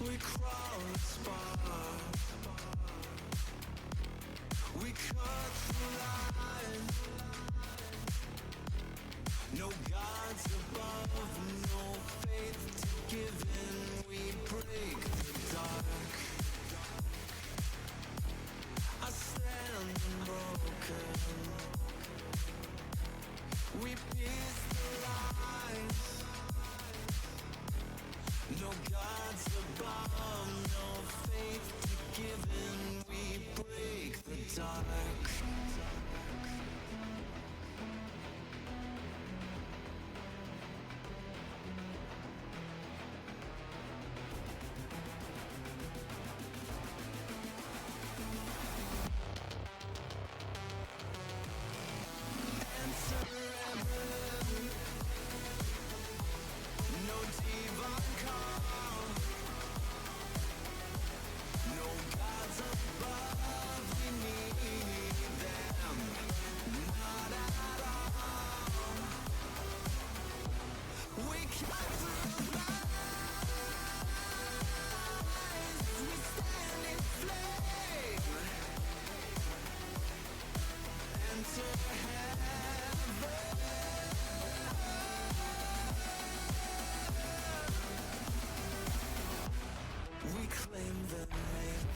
We crawl and spark. We cut through lies. No gods above, no faith to give in. We break the dark. I stand unbroken. We pierce the lies. No gods above, no faith to give in. We break the dark. We claim the name.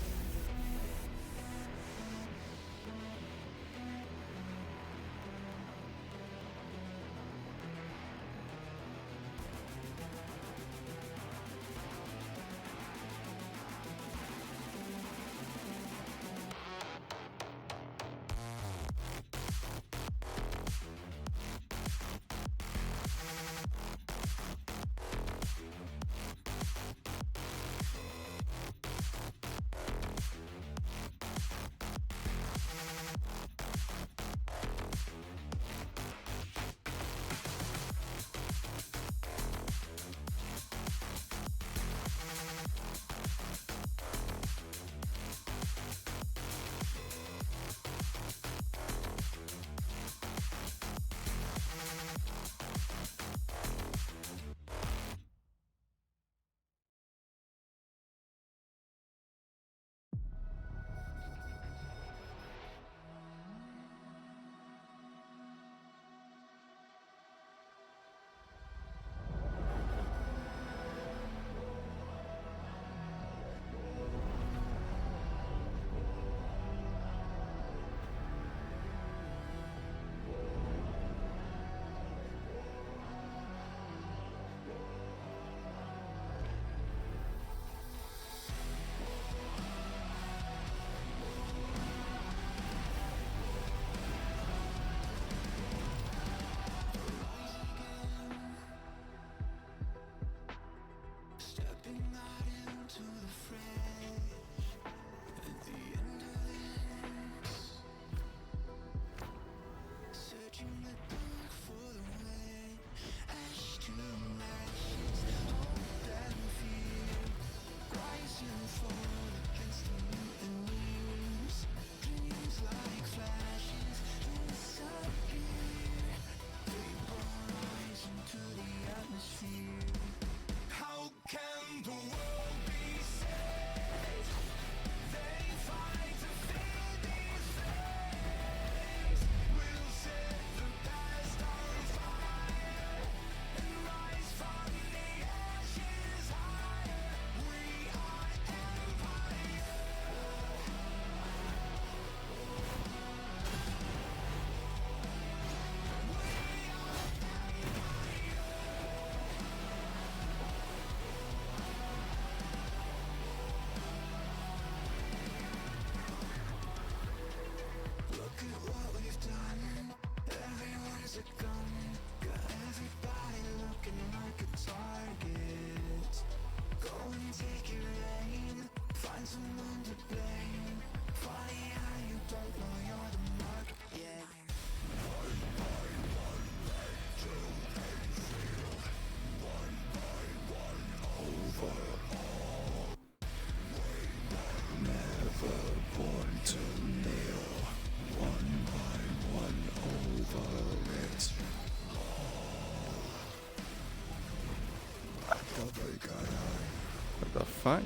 What the fuck?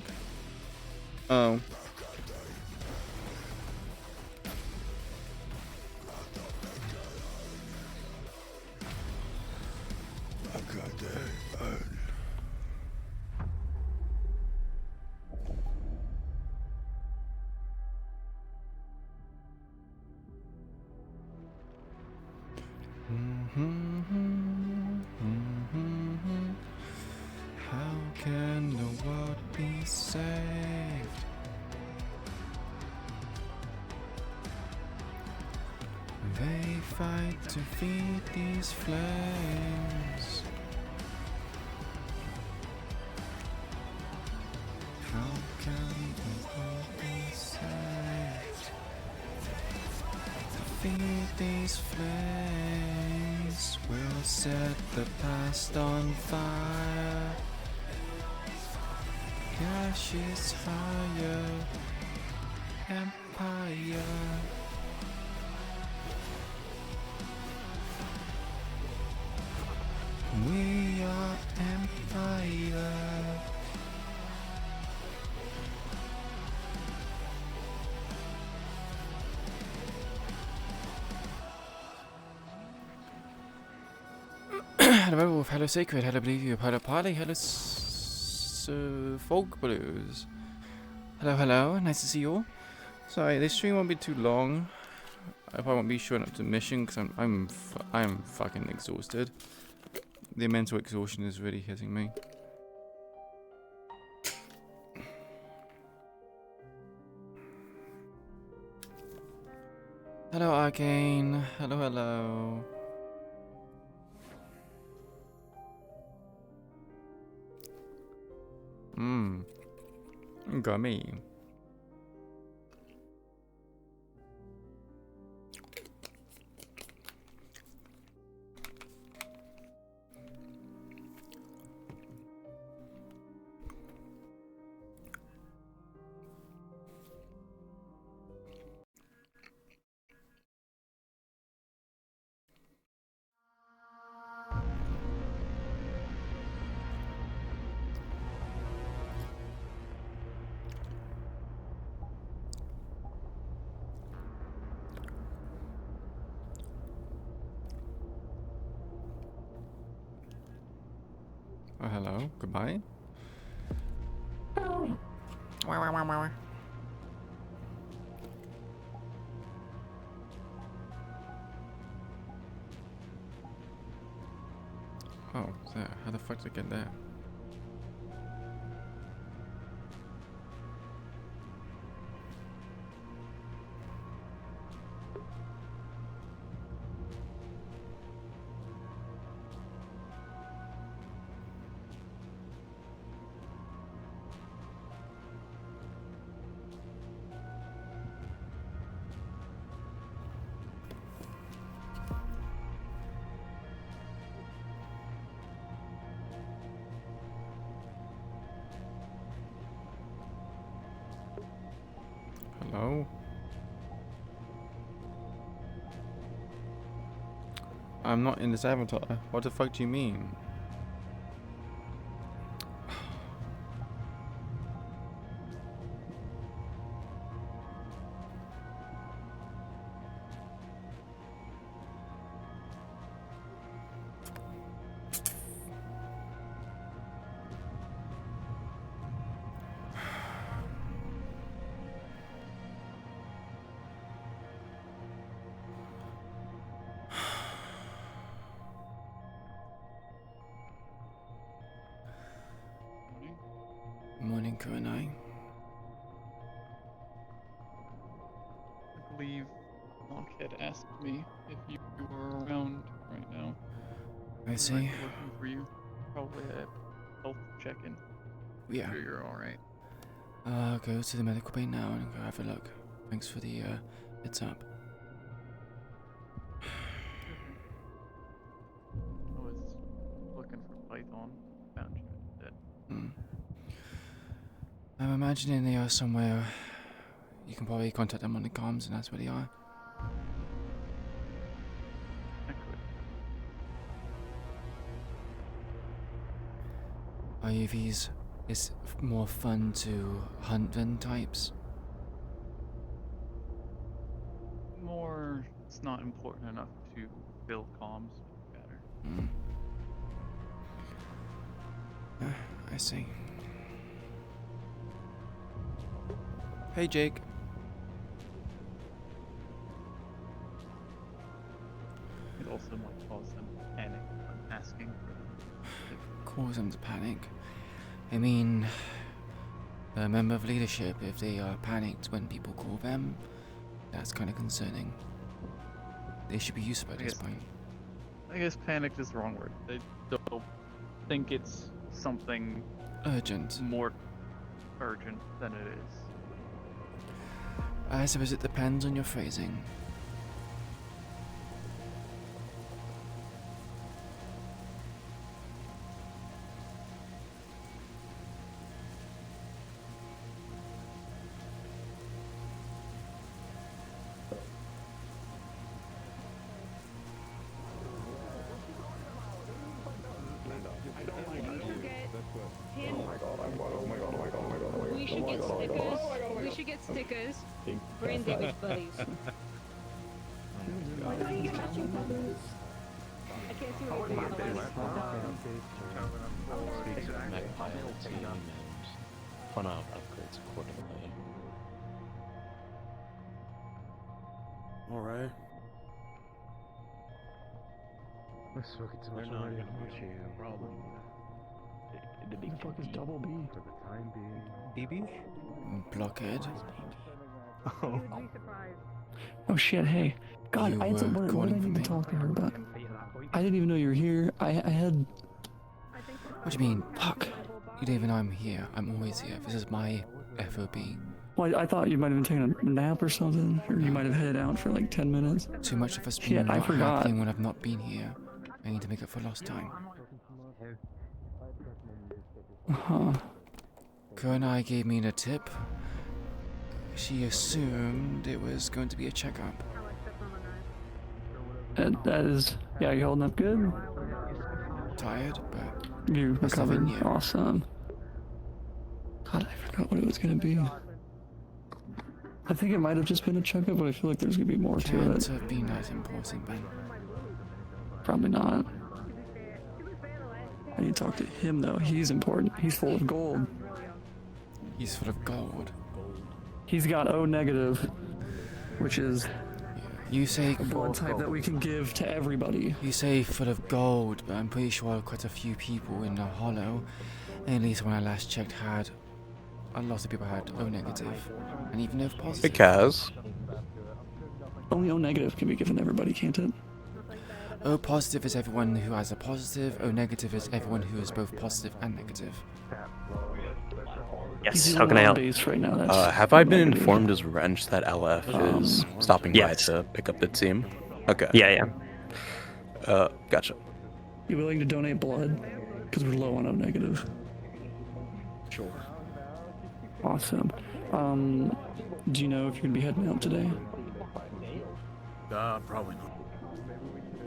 Oh. How can the world be saved? They fight to feed these flames. How can the world be saved? To feed these flames will set the past on fire. Cash is higher, empire. We are empire. Hello Werewolf, hello Sacred, hello Believe You, hello Party, hello Folk Blues. Hello, hello, nice to see you all. Sorry, this stream won't be too long. I probably won't be showing up to mission because I'm fucking exhausted. The mental exhaustion is really hitting me. Hello Arcane, hello, hello. Gummy. Oh, hello. Goodbye. Oh, there. How the fuck did I get there? Hello? I'm not in this avatar. What the fuck do you mean? Morning, Kurenai. I believe Monk had asked me if you were around right now. I I see. might be looking for you. Probably a health check-in. Yeah. Sure you're alright. Go to the medical bay now and go have a look. Thanks for the heads up. I was looking for Python. Found you instead. I'm imagining they are somewhere. You can probably contact them on the comms, and that's where they are. I could. Are UVs It's more fun to hunt than types. More, it's not important enough to build comms better. I see. Hey, Jake. It also might cause them to panic when asking for them. Cause them to panic. I mean, a member of leadership, if they are panicked when people call them, that's kind of concerning. They should be used by this point. I guess panicked is the wrong word. They don't think it's something Urgent. more urgent than it is. I suppose it depends on your phrasing. We should get stickers. We should get stickers. Brain damage buddies. Why don't you get matching colors? I can't see what you're doing. Team and fun out upgrades accordingly. Alright. We're smoking too much already. Problem. The fuck is double B? For the time being. BB? Blockhead. Oh shit, hey. God, You I had some, were what calling did I for need to me? talk to her about? I didn't even know you were here. I had... What do you mean? Fuck. You don't even know I'm here. I'm always here. This is my FOB. Well, I thought you might have been taking a nap or something. Or you might have headed out for like 10 minutes. Too much of us Shit, being I not forgot. happening when I've not been here. I need to make up for lost time. Huh. Kura and I gave me a tip. She assumed it was going to be a checkup. That is... Yeah, you holding up good? Tired, but You Must have been recovered. you. Awesome. God, I forgot what it was gonna be. I think it might have just been a checkup, but I feel like there's gonna be more to can't it. have been that important, Ben. Probably not. I need to talk to him though. He's important. He's full of gold. He's full of gold. He's got O negative, which is You say a blood type that we can give to everybody. You say full of gold, but I'm pretty sure quite a few people in the hollow, at least when I last checked, had a lot of people had O negative, and even if positive. Hey, Kaz. Only O negative can be given to everybody, can't it? O positive is everyone who has a positive. O negative is everyone who is both positive and negative. He's the only one on base right now. That's Have I been negative. informed as Wrench that LF is stopping by to pick up the team? Okay. Yeah. Gotcha. You willing to donate blood? Because we're low on O negative. Sure. Awesome. Do you know if you're gonna be heading out today? Probably not.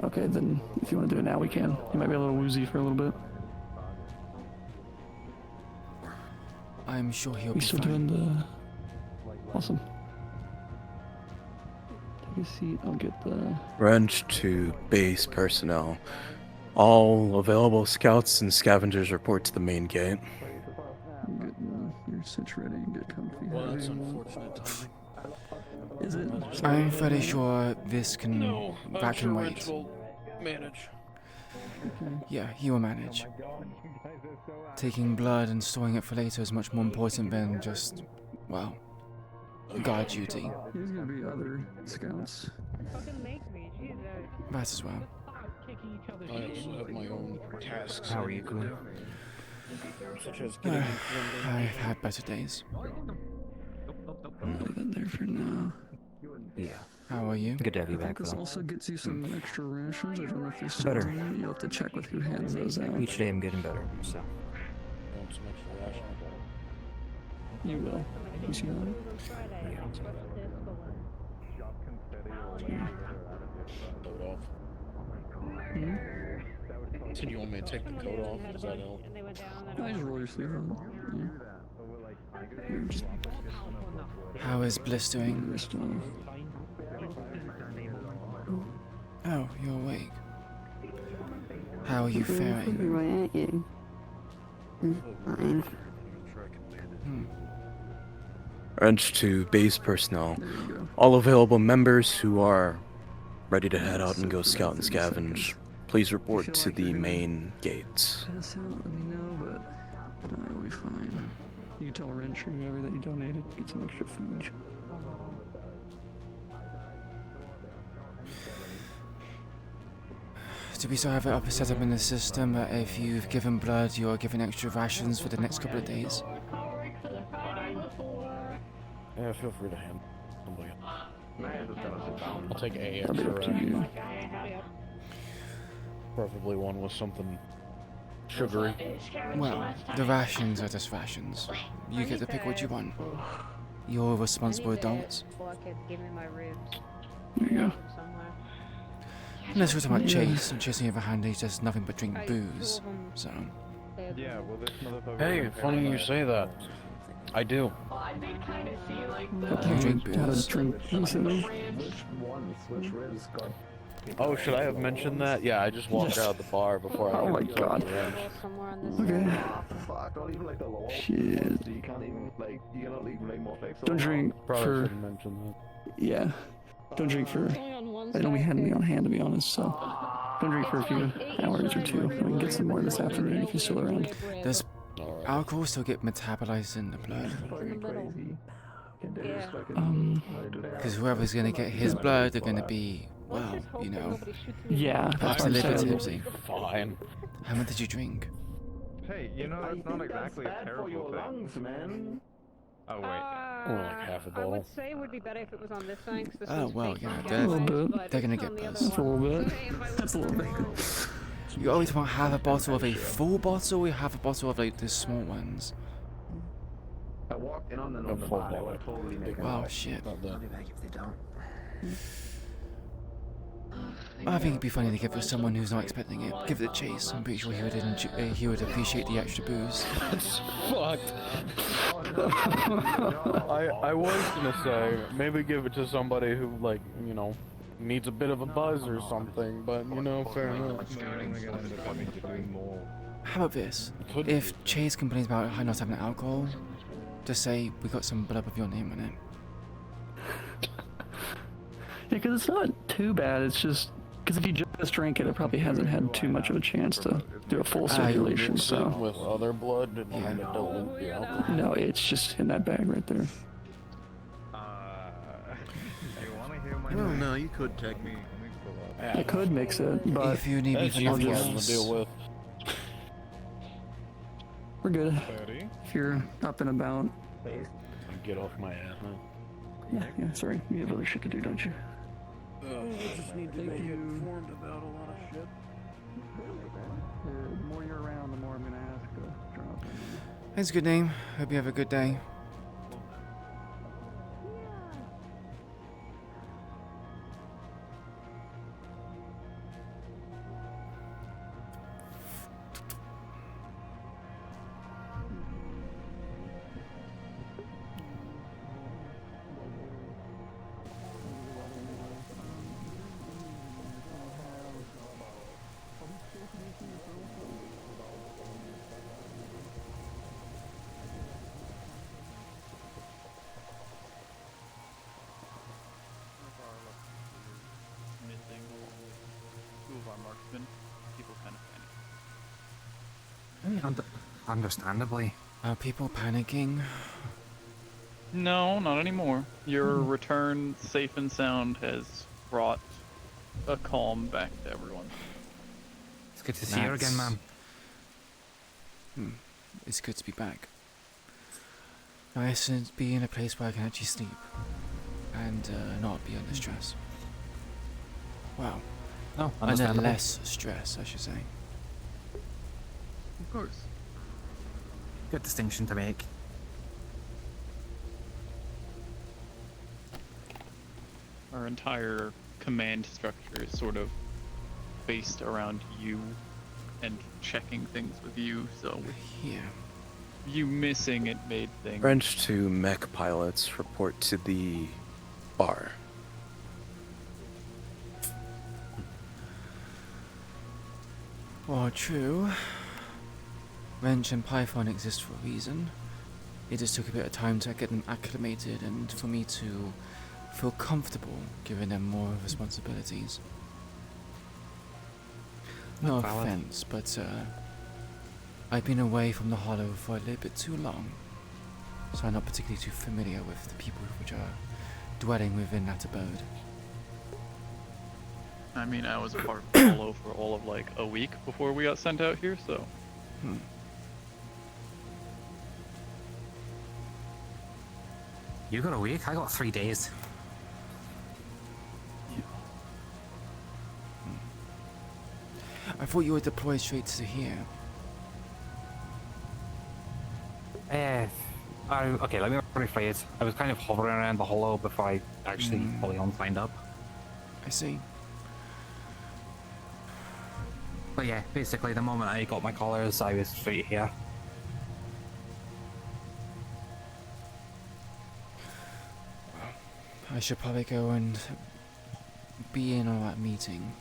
Okay, then if you want to do it now, we can. You might be a little woozy for a little bit. I'm sure he'll We be still fine. doing the... Awesome. Take a seat, I'll get the... Wrench to base personnel. All available scouts and scavengers report to the main gate. I'm getting your sitch ready and get comfy. Well, that's unfortunate timing. Is it? I'm fairly sure this can that can wait. Manage. Yeah, he will manage. Taking blood and storing it for later is much more important than just, well, guard duty. There's gonna be other scouts. Fucking make me, Jesus. That as well. I also have my own tasks. How are you doing? Such as getting I've had better days. Leave it there for now. Yeah. How are you? Good to have you I think back, this though. also gets you some extra rations. I don't know if you're still Better. doing it. You'll have to check with who hands those out. Each day I'm getting better, so. want some extra ration. You will. You see that? Load off. So you want me to take the coat off? Does that help? And they went down. And I just roll your sleeve on. Yeah. Just How is Bliss doing? wrist on. Oh, you're awake. How are you Pretty faring? right at you. Fine. Urge to base personnel. All available members who are ready to head out and go scout and scavenge, please report to the main gates. Pass out, let me know, but no, it'll be fine. You can tell Wrench or whoever that you donated, get some extra food. To be so have it up set up in the system that if you've given blood, you're given extra rations for the next couple of days. Yeah, feel free to hand somebody. I'll take a That'll be extra up to ration. you. Preferably one with something sugary. Well, the rations are just rations. You get to pick what you want. You're a responsible adult. Poor kid, give me my ribs. There you go. Somewhere. Unless we're talking about Yeah. Chase, and Chase on the other hand, he does nothing but drink Right, booze. 2 of 'em, So, they're- Hey, funny you say that. I do. you drink Had a booze. drink recently. Oh, should I have mentioned that? Yeah, I just walked out of the bar before I Oh my went to God. the ranch. somewhere on this Okay. Shit. Don't drink Probably for. should have mentioned that. Yeah. Don't drink for. I know we had me on hand to be honest, so. Don't drink for a few hours or two. We can get some more this afternoon if you're still around. Does Alright. alcohol still get metabolized in the blood? Yeah. Because whoever's gonna get his blood, they're gonna be, well, you know, Yeah, that's perhaps a what I'm little saying. tipsy. Fine. How much did you drink? Hey, you know, that's not exactly a terrible thing. Oh, wait. More like half a I bottle. would say it would be better if it was on this side, 'cause this Oh, one's well, facing yeah, the they're- A little camera, bit. but They're if gonna it's get on the other buzzed. That's a little one- bit. Okay, if I That's a little bit. You always want half a bottle of a full bottle, or you have a bottle of like the small ones. A full bottle. Big Wow, one. shit. Not that. I think it'd be funny to give it to someone who's not expecting it. Give it to Chase. I'm pretty sure he would appreciate the extra booze. That's fucked. I was gonna say maybe give it to somebody who like needs a bit of a buzz or something, but fair enough. How about this? Could If Chase complains about her not having alcohol, just say we got some blood with your name on it. Yeah, because it's not too bad. It's just because if you just drink it, it probably hasn't had too much of a chance to do a full circulation. mix it So with other blood and kind of dilute the alcohol. no, it's just in that bag right there. Do you want to hear my Well, no, you could take me. I could mix it, but If you need me That's for your nothing problem to else, deal with. we're good. 30? If you're up and about. Get off my ass, man. Yeah, sorry. You have other shit to do, don't you? I just need to be informed about a lot of shit. The more you're around, the more I'm gonna ask to drop. That's a good name. Hope you have a good day. Missing 2 of our marksmen. People kind of panic. Understandably. Are people panicking? No, not anymore. Your return safe and sound has brought a calm back to everyone. It's good to see you again, That's- man. It's good to be back. Nice to be in a place where I can actually sleep and not be under stress. Wow, No, under understandable. less stress, I should say. Of course. Good distinction to make. Our entire command structure is sort of based around you and checking things with you, so with Yeah. you missing it made things. Branch 2 mech pilots report to the bar. Well, true. Wrench and Python exist for a reason. It just took a bit of time to get them acclimated and for me to feel comfortable giving them more responsibilities. No offense, but I've been away from the Hollow for a little bit too long, so I'm not particularly too familiar with the people which are dwelling within that abode. I mean, I was a part of the Hollow for all of like a week before we got sent out here, so. You got a week? I got 3 days. I thought you were deployed straight to here. Okay, let me rephrase. I was kind of hovering around the Hollow before I actually fully on signed up. I see. But yeah, basically the moment I got my collars, I was straight here. I should probably go and be in on that meeting.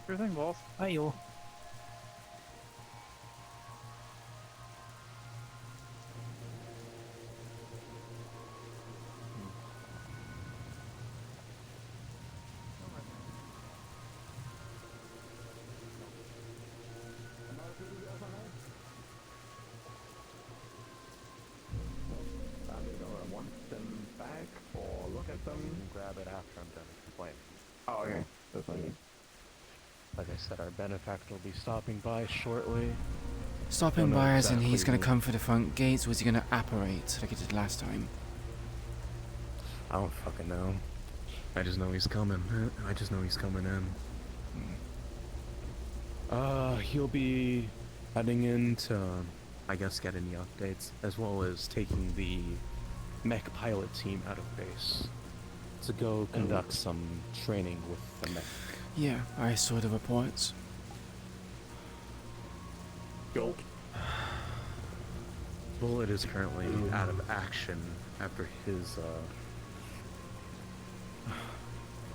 Sure thing, boss. Hi, yo. Grab it after I'm done explaining. Oh, okay. That's fine. Like I said, our benefactor will be stopping by shortly. Stopping know by as in exactly he's gonna what- come for the front gates, or is he gonna apparate like he did last time? I don't fucking know. I just know he's coming. I just know he's coming in. He'll be heading in to, I guess, get any updates, as well as taking the mech pilot team out of base to go conduct some training with the mech. Yeah, I saw the reports. Go. Bullet is currently out of action after his,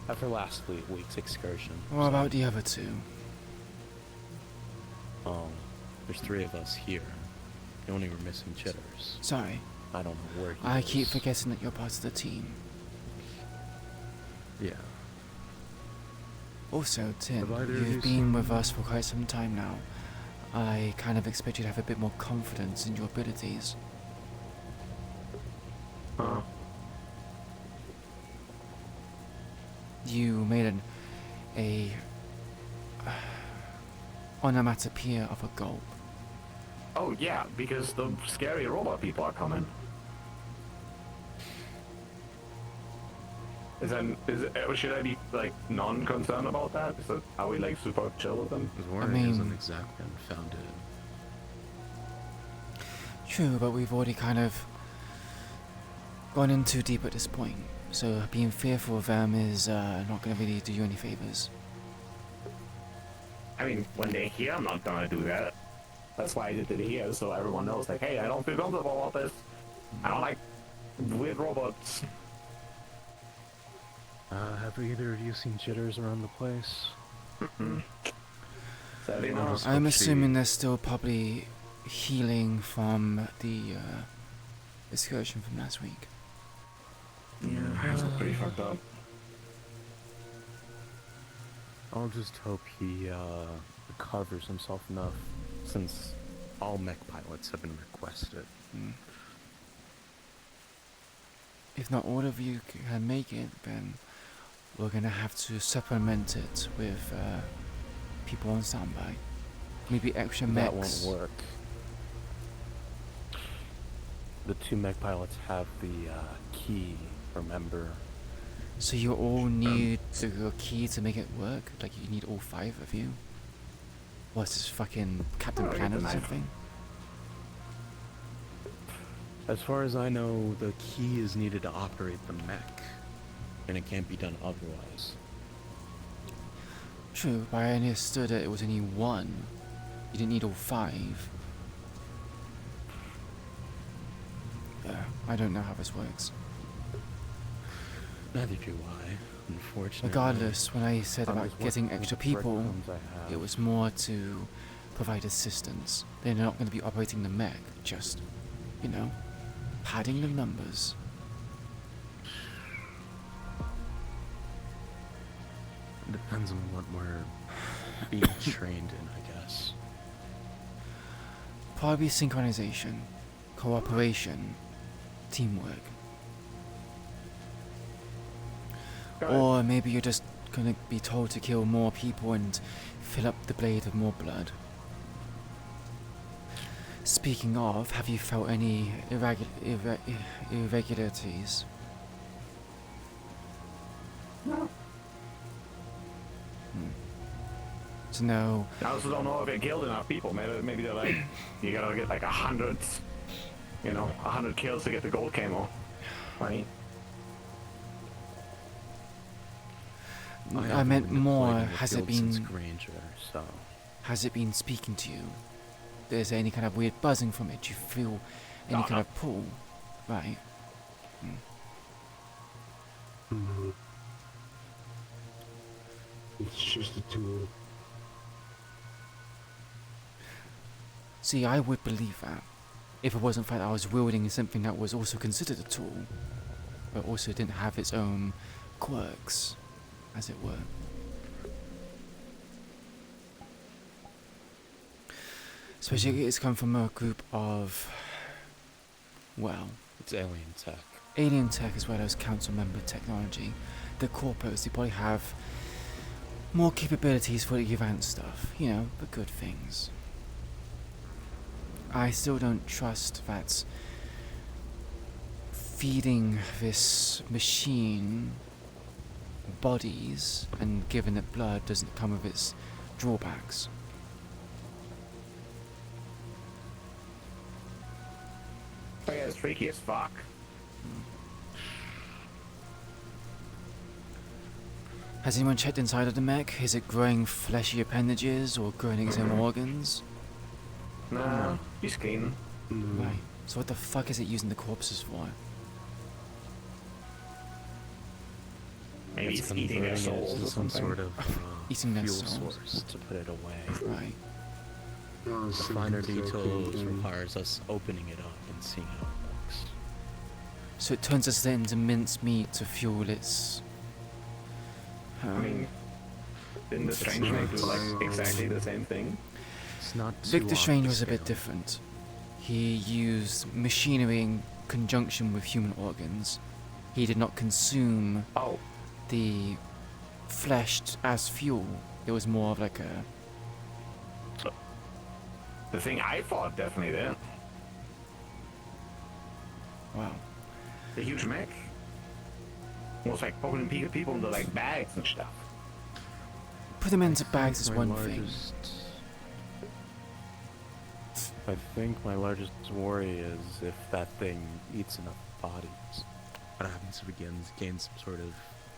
after last week's excursion. What about the other two? There's 3 of us here. The only we're missing Chitters. Sorry, I don't know where he I is. keep forgetting that you're part of the team. Yeah. Also, Tim, Have either of you you've been with us for quite some time now. I kind of expect you to have a bit more confidence in your abilities. You made a onomatopoeia of a gulp. Oh, yeah, because the scary robot people are coming. Should I be, like, non-concerned about that? Are we, like, super chill with them? His warning mean- isn't exactly unfounded. True, but we've already kind of gone in too deep at this point. So being fearful of them is not going to really do you any favors. I mean, when they're here, I'm not gonna do that. That's why I did it here, so everyone knows, like, hey, I don't feel comfortable about this. I don't like weird robots. Have either of you seen Chitters around the place? Sadly, I'll no. just I'm hope she- assuming they're still probably healing from the excursion from last week. Yeah, that's pretty fucked up. I'll just hope he recovers himself enough, since all mech pilots have been requested. If not all of you can make it, then we're gonna have to supplement it with people on standby. Maybe extra That mechs. won't work. The 2 mech pilots have the key, remember? So you all need the key to make it work? Like you need all 5 of you? What's this fucking Captain Oh, Planet or nice. something? As far as I know, the key is needed to operate the mech, and it can't be done otherwise. True, but I understood that it was only one. You didn't need all 5. Yeah, I don't know how this works. Neither do I, unfortunately. Regardless, when I said I'm about just working getting with extra the people, breadcrumbs I have. it was more to provide assistance. They're not going to be operating the mech, just, you know, padding the numbers. Depends on what we're being trained in, I guess. Probably synchronization, cooperation, teamwork. Or maybe you're just gonna be told to kill more people and fill up the blade with more blood. Speaking of, have you felt any irregularities? No. To know. I also don't know if they killed enough people. Maybe they're like, you gotta get like 100, 100 kills to get the gold camo, right? I meant more. Has it been? Granger, so. Has it been speaking to you? Is there any kind of weird buzzing from it? Do you feel any kind of pull? Right. It's just a tool. See, I would believe that if it wasn't for that I was wielding something that was also considered a tool, but also didn't have its own quirks, as it were. Especially it's come from a group of, well, it's alien tech. Alien tech as well as council member technology. The corporates, they probably have more capabilities for the advanced stuff, you know, the good things. I still don't trust that feeding this machine bodies and giving it blood doesn't come with its drawbacks. Oh yeah, it's freaky as fuck. Has anyone checked inside of the mech? Is it growing fleshy appendages or growing its own organs? Nah, he's clean. Right. So what the fuck is it using the corpses for? Maybe it's eating their souls or some something. sort of Eating their fuel souls. source to put it away. Right. The finer details requires us opening it up and seeing how it works. So it turns us then into mincemeat to fuel its... I mean, didn't the Strange Knight do like exactly the same thing? It's not Victor Strange was a bit different. He used machinery in conjunction with human organs. He did not consume the flesh as fuel. It was more of like a... The thing I thought definitely did. Wow. The huge mech. Almost like putting people into like bags and stuff. Put them into bags is one thing. I think my largest worry is if that thing eats enough bodies. What happens if it gains some sort of...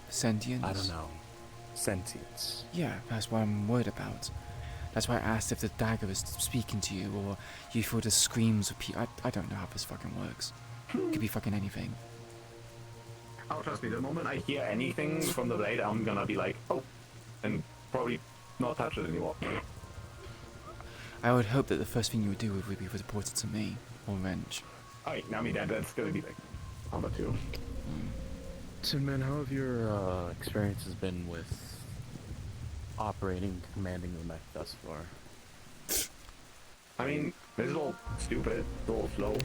Sentience? I don't know. Sentience. Yeah, that's what I'm worried about. That's why I asked if the dagger is speaking to you, or you feel the screams of people. I don't know how this fucking works. It could be fucking anything. Oh, trust me, the moment I hear anything from the blade, I'm gonna be like, oh, and probably not touch it anymore. I would hope that the first thing you would do would be report it to me, or Wrench. Alright, I mean, that's gonna be like, number 2. So, man, how have your experiences been with operating, commanding the mech thus far? I mean, this is all stupid, it's all slow.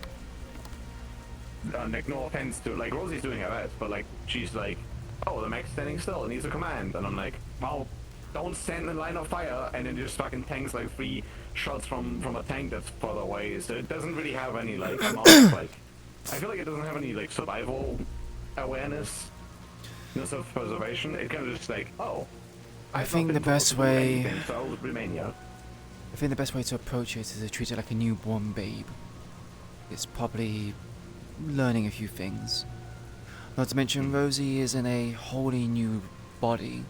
Like, no offense to, like, Rosie's doing her best, but, like, she's like, oh, the mech's standing still, it needs a command. And I'm like, well, don't stand in line of fire, and then just fucking tanks, like, 3 shots from a tank that's further away. So it doesn't really have any, like, amount of, like, I feel like it doesn't have any, like, survival awareness, no self-preservation. It kind of just like, oh, I think the best way... anything, so I'll remain here. I think the best way to approach it is to treat it like a newborn babe. It's probably learning a few things. Not to mention Rosie is in a wholly new body.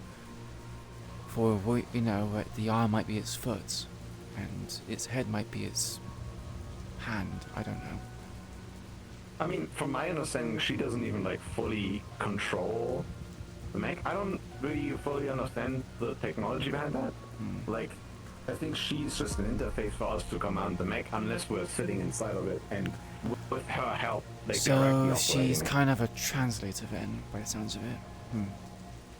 For you know, the arm might be its foot, and its head might be its hand. I don't know. I mean, from my understanding, she doesn't even like fully control the mech. I don't really fully understand the technology behind that. Like, I think she's just an interface for us to command the mech, unless we're sitting inside of it and with her help, like directly So operating she's it. kind of a translator then, by the sounds of it.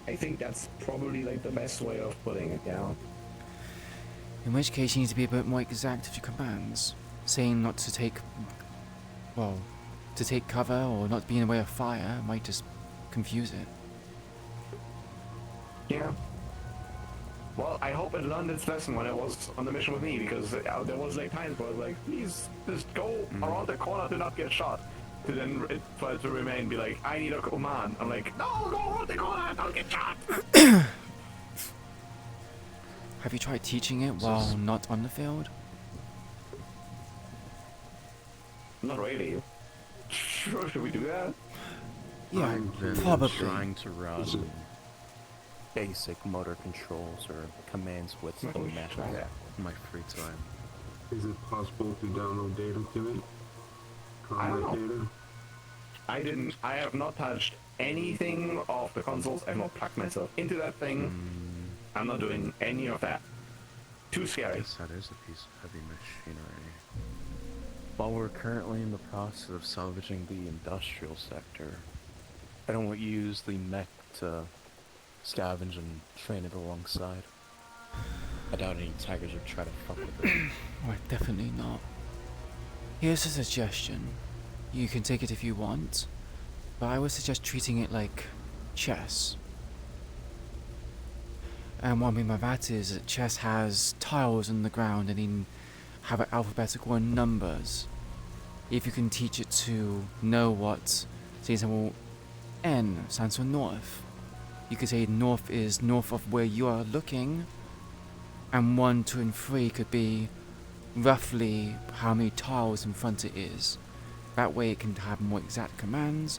I think that's probably like the best way of putting it down. In which case, you need to be a bit more exact with your commands, saying not to take, well, to take cover or not be in the way of fire might just confuse it. Yeah. Well, I hope it learned its lesson when it was on the mission with me, because there was like times where I was like, please just go around the corner to not get shot. To then it try to remain, be like, I need a command. I'm like, no, go around the corner, don't get shot. Have you tried teaching it while not on the field? Not really. Sure, should we do that? Yeah, I've been probably. trying to run basic motor controls or commands with the mech in my free time. Is it possible to download data to it? I don't Combat know. data? I have not touched anything of the consoles. I have not plugged myself into that thing. I'm not doing any of that. Too I scary. guess that is a piece of heavy machinery. While we're currently in the process of salvaging the industrial sector, I don't want you to use the mech to scavenge and train it alongside. I doubt any tigers would try to fuck with it. Well, definitely not. Here's a suggestion. You can take it if you want, but I would suggest treating it like chess. And what I mean by that is that chess has tiles on the ground and you have it alphabetical in numbers. If you can teach it to know what, say, example, N stands for north. You could say north is north of where you are looking, and 1, 2, and 3 could be roughly how many tiles in front it is. That way it can have more exact commands,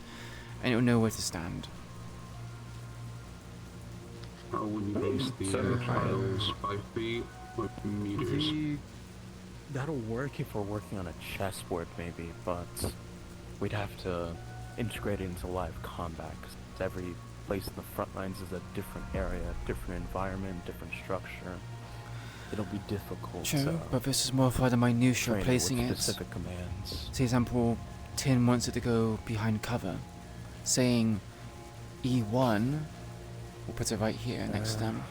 and it'll know where to stand. How would you base the tiles? 5 feet? What meters? That'll work if we're working on a chessboard maybe, but we'd have to integrate it into live combat, 'cause every place in the front lines is a different area, different environment, different structure. It'll be difficult True, to but this is more for the minutiae train of it placing with it. specific commands. For example, Tin wants it to go behind cover. Saying E1, we'll put it right here next to them.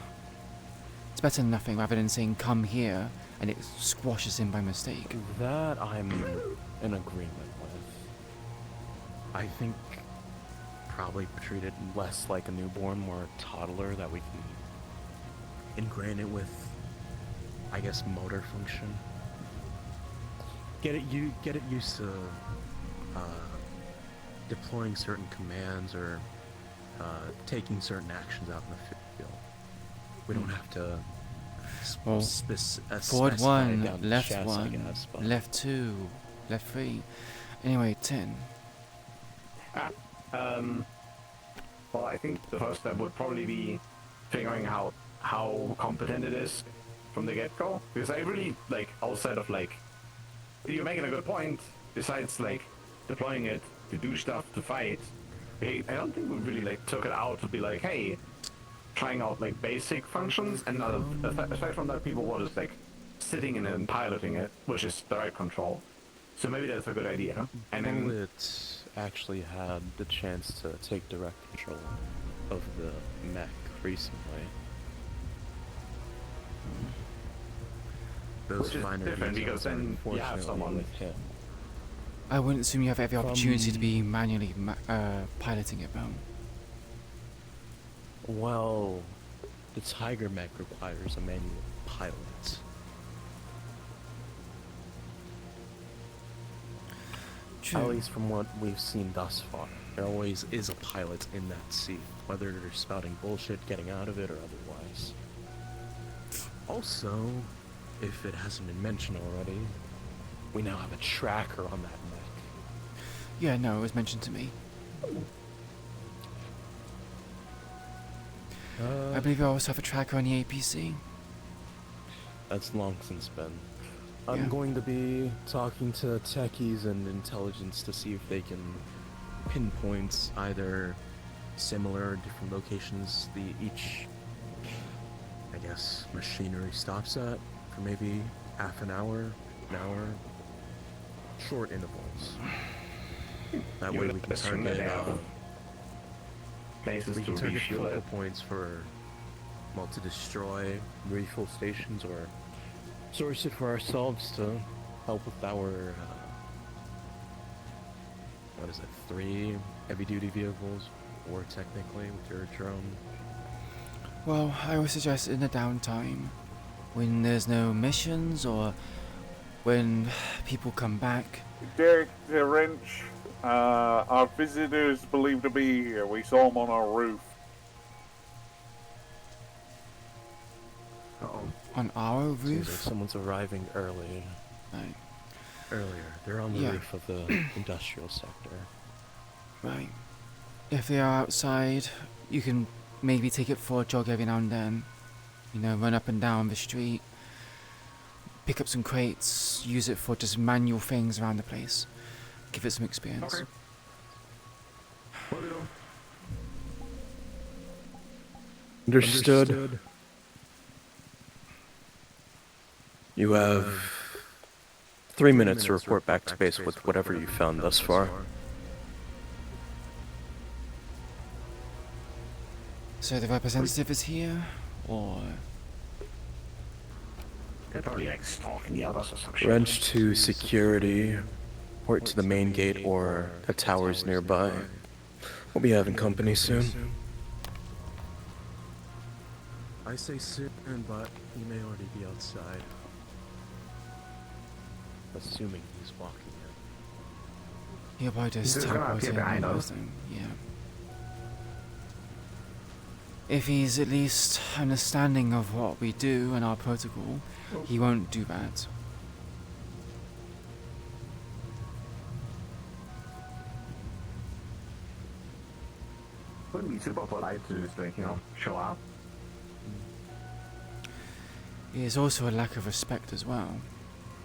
It's better than nothing rather than saying come here and it squashes him by mistake. That I'm in agreement with. I think probably treat it less like a newborn, more a toddler, that we can ingrain it with, I guess, motor function. Get it used to deploying certain commands or taking certain actions out in the field. We don't have to Well, forward specify 1, down the left chest, I 1, guess, but- left 2, left 3. Anyway, 10. Well, I think the first step would probably be figuring out how competent it is from the get-go. Because I really, like, outside of, like, you're making a good point, besides, like, deploying it to do stuff, to fight, I don't think we really, like, took it out to be like, hey, trying out, like, basic functions, and aside from that, people were just, like, sitting in it and piloting it, which is direct control. So maybe that's a good idea. And then Bullet actually had the chance to take direct control of the mech recently. Those which is finer different details because are then you have unfortunately someone with him. I wouldn't assume you have every opportunity to be manually piloting it, though. Well, the Tiger mech requires a manual pilot. True. At least from what we've seen thus far. There always is a pilot in that seat, whether they're spouting bullshit, getting out of it, or otherwise. Also, if it hasn't been mentioned already, we now have a tracker on that mech. Yeah, no, it was mentioned to me. I believe we also have a tracker on the APC. That's long since been. I'm Yeah. going to be talking to techies and intelligence to see if they can pinpoint either similar or different locations each, I guess, machinery stops at for maybe half an hour, short intervals. That way we can target places we can to target refuel focal it. points for, well, to destroy refuel stations or source it for ourselves to help with our, what is it, 3 heavy-duty vehicles, or technically with your drone. Well, I would suggest in the downtime, when there's no missions or when people come back. Derek the Wrench, our visitors believed to be here. We saw them on our roof. On our Seems like roof? someone's arriving early. Right. Earlier. They're on the Yeah. roof of the industrial sector. Right. If they are outside, you can maybe take it for a jog every now and then. You know, run up and down the street, pick up some crates, use it for just manual things around the place. Give it some experience. Okay. Understood. You have 3 minutes to report back to base with whatever you found thus far. So the representative is here, or They're probably like stalking the others or some shit. Wrench to security, port to the main gate or the towers nearby. We'll be having company soon. I say soon, but he may already be outside. Assuming he's walking in. he'll probably just He's gonna teleport appear in behind or us. something. Yeah. If he's at least understanding of what we do and our protocol, he won't do that. Wouldn't be super polite to just like, show up. It is also a lack of respect as well.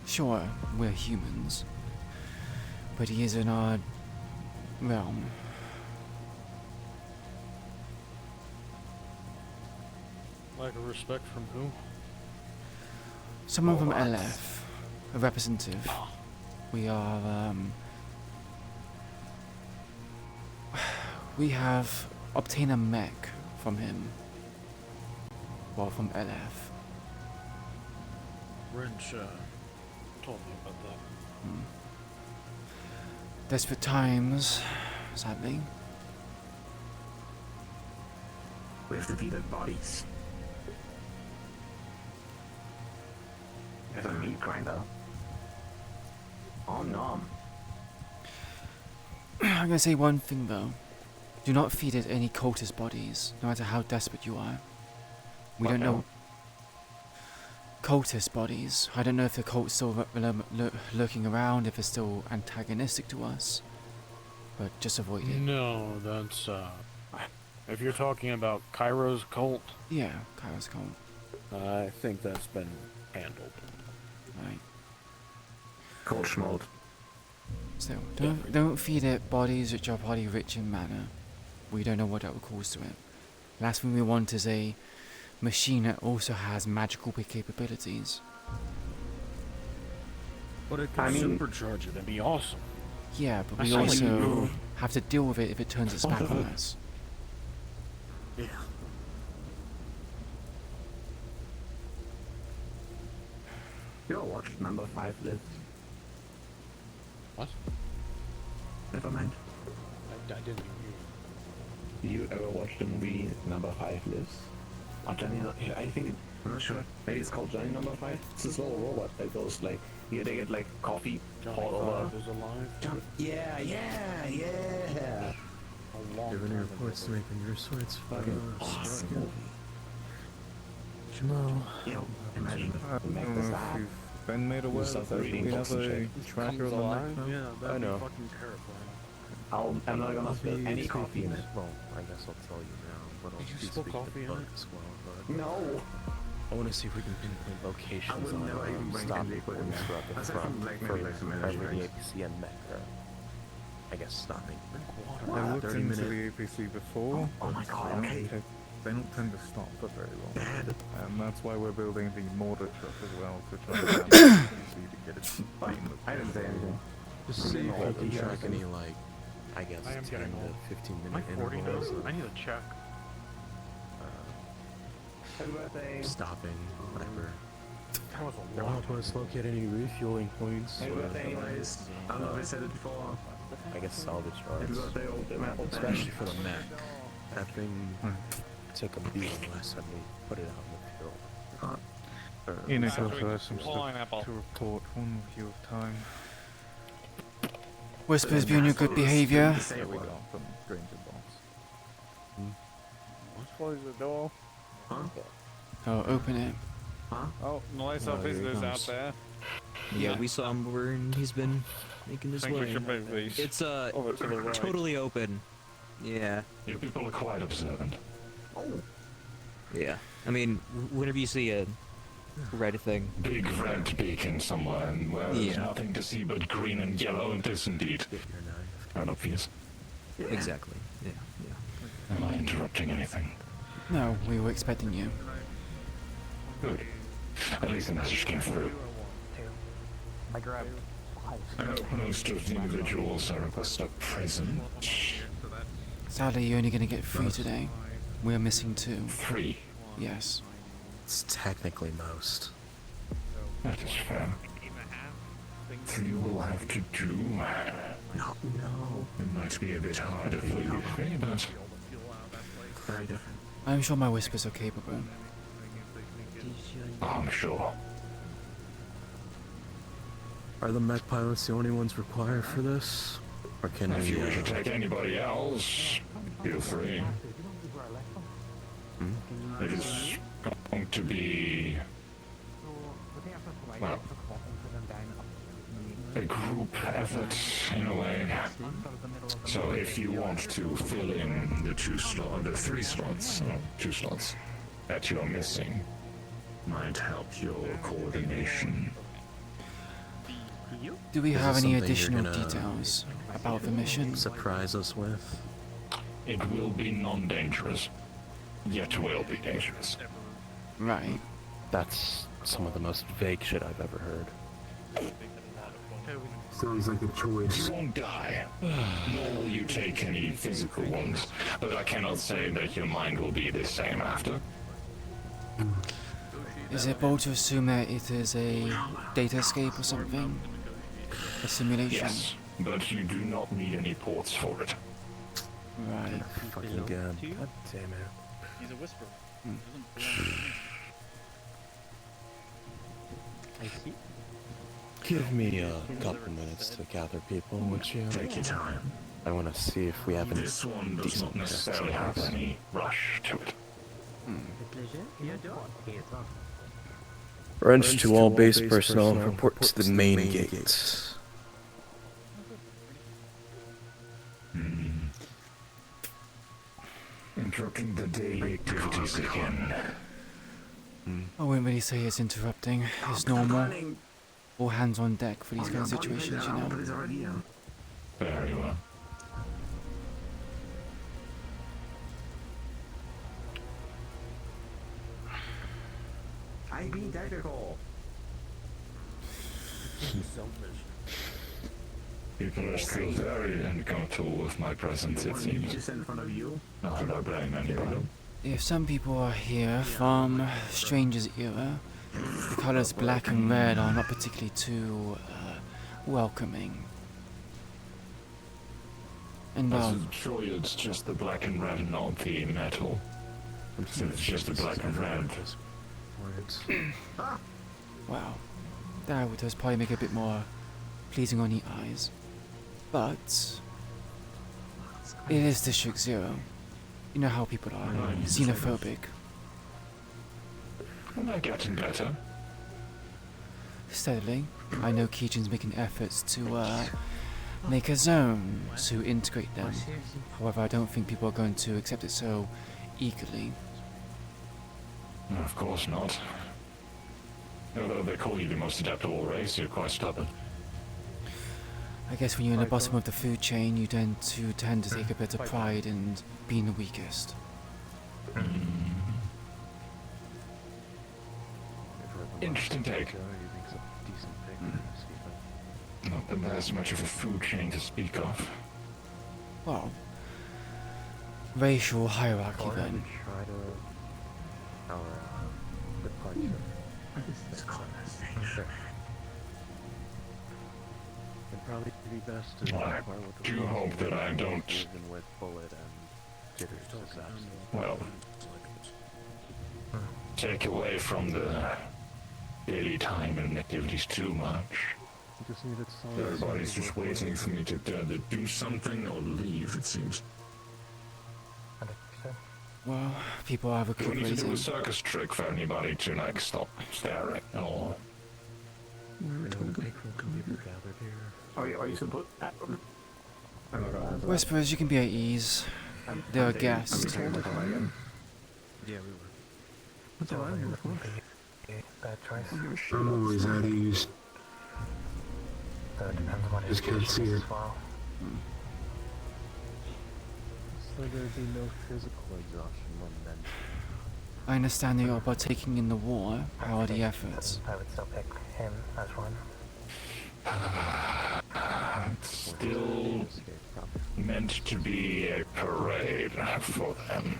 Sure, we're humans, but he is in our realm. Lack of respect from who? Someone from LF, a representative. We are, we have obtained a mech from him. Well, from LF. Wrench, told me about that. Desperate times, sadly. With defeated bodies. There's a meat grinder. Oh no. I'm gonna say one thing though. Do not feed it any cultist bodies, no matter how desperate you are. We don't know. Cultist bodies. I don't know if the cult's still lurking around, if it's still antagonistic to us. But just avoid it. No, that's, if you're talking about Cairo's cult, Yeah, Kairos cult. I think that's been handled. Right. Cold schmold. Still, don't feed it bodies which are body rich in mana. We don't know what that will cause to it. Last thing we want is a machine that also has magical capabilities. But it could supercharge it, that'd be awesome. Yeah, but we sound like also you. have to deal with it if it turns its back on us. Yeah. You ever watched number 5 list? What? Never mind. I didn't hear Did you ever watch the movie number 5 list? Or Johnny, I think, I'm not sure. Maybe it's called Johnny number 5. It's this little robot that goes like, they get like coffee poured over. Is alive. Yeah. Given any reports to make on your sorts, Fucking awesome movie. Jamal. Imagine if we make this happen. Been made aware that we have a tracker on the mech now? Yeah, that'd I know. be fucking terrifying. I'm not gonna spill any coffee in it. Well, I guess I'll tell you now. what I'll Did you be spill speaking coffee in about it? as well, but No. I want to see if we can pinpoint I locations would on never even bring stop any liquid in there. throughout the Aside front from, like, for maybe, like, some energy every drinks. APC and Mecca. I guess stopping. I looked 30 into minute. the APC before. Oh my god, okay. They don't tend to stop for very long. Dad. And that's why we're building the mortar truck as well, to try to balance the APC to get it being the I didn't say anything. Just see if we can track any, like, I guess, I am 10 getting to old. 15 Am I minute 40 now? intervals I of need to check. Happy birthday. stopping, whatever. That was a They'll lot. help us locate any refueling points. Happy birthday anyways. I don't know if I said it before. I guess salvage Happy yards. birthday, old man. Especially for the mech. That thing took a beating last time we put it out in the field. Enoch also has some Pineapple. stuff to report. One review of time. Whispers be on your good behavior. There we go. From Granger Box. Let's close the door. Oh, open it. Oh, nice Oh, here he visitors out comes. there. Yeah, we saw him over and he's been making his Think we way. should move these. It's over to the right. totally open. Yeah. You people are quite observant. Yeah. I mean, whenever you see a red thing. Big red beacon somewhere, and where there's Yeah. nothing to see but green and yellow, it is indeed. Quite obvious. Exactly. Yeah. Am I interrupting anything? No, we were expecting you. Good. At least the message came through. I grabbed I know most of the individuals I request are present. Sadly, you're only going to get 3 today. We're missing 2. 3. Yes. It's technically most. That is fair. 3 will have to do. No. It might be a bit harder for you, but Very different. I'm sure my whispers are capable. I'm sure. Are the mech pilots the only ones required for this? Or can If you we, wish to take anybody else, feel free. It is going to be, well, a group effort in a way. So if you want to fill in the 3 slots, 2 slots that you're missing, might help your coordination. Do we Is have this any something you're additional gonna details about the mission? surprise us with? It will be non-dangerous, yet will be dangerous. Right. That's some of the most vague shit I've ever heard. Sounds like a choice. You won't die, nor will you take any physical ones, but I cannot say that your mind will be the same after. Is it bold to assume that it is a data escape or something? A simulation? Yes, but you do not need any ports for it. Right. Fucking god. God damn it. He's a whisperer. Give me a couple minutes to gather people, would you? Take your time. I want to see if we have any This one does decent not necessarily have any rush to it. Wrench to all base personnel, report to the main gate. Interrupting the daily activities again. I wouldn't really say it's interrupting. It's normal. All hands on deck for these kind of situations, you know. Very well. I be technical. People are still very uncomfortable with my presence, it seems. Just in front of you. Not that I blame anybody. If some people are here from Stranger's era, the colors black and red are not particularly too welcoming. And I'm sure it's just the black and red, not the metal. So it's just the black and red. wow, that does probably make it a bit more pleasing on the eyes. But it is District 0. You know how people are, xenophobic. Am I getting better? Steadily. I know Keaton's making efforts to make a zone to integrate them. However, I don't think people are going to accept it so eagerly. Of course not. Although they call you the most adaptable race, you're quite stubborn. I guess when you're in the bottom of the food chain, you tend to take a bit of pride in being the weakest. Interesting take. Not that there's much of a food chain to speak of. Well, racial hierarchy then. Try to our departure. This conversation. It'd probably be best to I do hope that I don't. Even with Bullet and Jitter's disaster. Well, take away from the daily time and activities too much. Just needed solid. Everybody's just waiting for me to either do something or leave, it seems. Well, people are Do we need to do recuperating. a circus trick for anybody to, like, stop staring or... Are you supposed Whispers, you can be at ease. They're a guest. Yeah, we were. I'm always at ease. Just can't see it. So there'd be no physical exhaustion when then. I understand that you're partaking in the war. How are the efforts? I would still pick him as one. It's still meant to be a parade for them.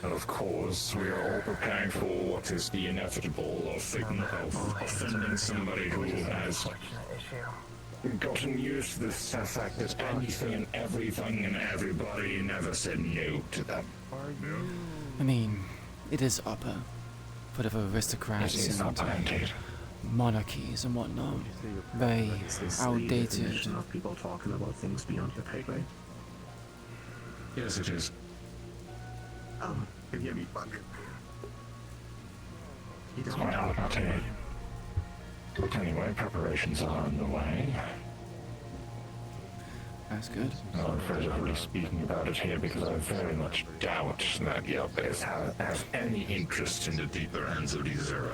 And of course, we are all preparing for what is the inevitable of offending somebody who has gotten used to the fact that anything and everything and everybody never said no to them. I mean, it is upper. For the aristocrats It is and upper indeed. monarchies and whatnot. Very outdated. Of people talking about things beyond your pay grade. Yes, it is. Can you hear me? Fuck. Well, okay. Anyway, preparations are underway. That's good. I'm afraid of really speaking about it here because I very much doubt that Yelpes have any interest in the deeper ends of D0.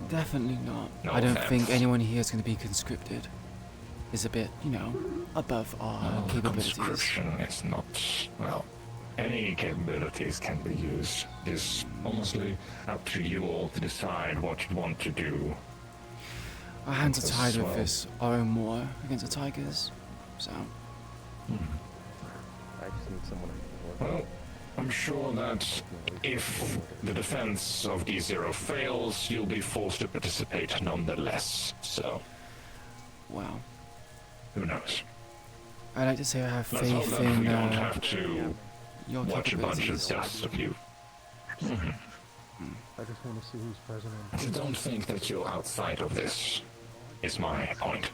Definitely not. No I don't offense. think anyone here is going to be conscripted. It's a bit, you know, above our capabilities. Conscription is not, well, any capabilities can be used. It's honestly up to you all to decide what you want to do. Our hands are tied with Well, this our own war against the Tigers, so... I just need someone I can work Well, I'm sure that if the defense of D0 fails, you'll be forced to participate nonetheless. So, Wow. who knows? I like to say I have Let's hope faith that in we don't have to your watch a bunch of capabilities. dust of you. I just want to see who's president. I don't think that you're outside of this, is my point.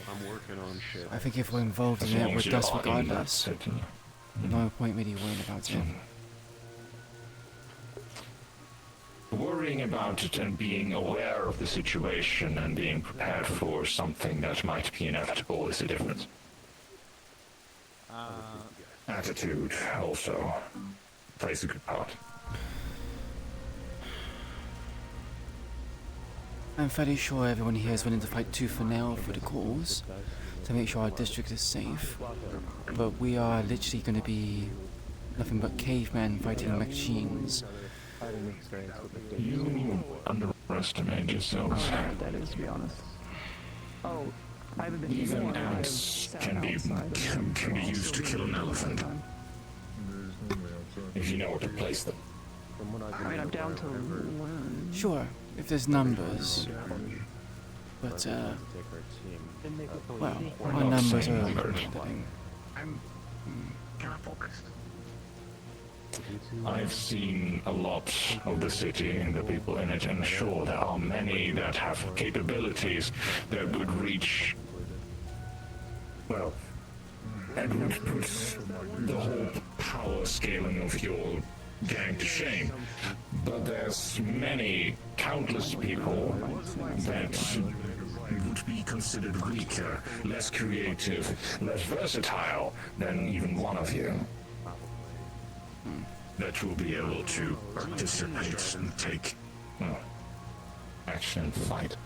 I'm working on shit. I think if we're involved As in long it, as we're you're dust on that regardless. city. No point really worrying about it. Worrying about it and being aware of the situation and being prepared for something that might be inevitable is a difference. Attitude also plays a good part. I'm fairly sure everyone here is willing to fight tooth and nail for the cause, to make sure our district is safe. But we are literally going to be nothing but cavemen fighting machines. You underestimate yourselves. That is, to be honest. Oh, I haven't been Even ants can be used to kill an elephant. If you know where to place them. I mean, I'm down to learn. Sure, if there's numbers. But, well, our numbers are overwhelming. I'm kind of focused. I've seen a lot of the city and the people in it, and sure, there are many that have capabilities that would reach, well, that would put the whole power scaling of your gang to shame. But there's many, countless people that would be considered weaker, less creative, less versatile than even one of you. that will be able to participate and take action and fight.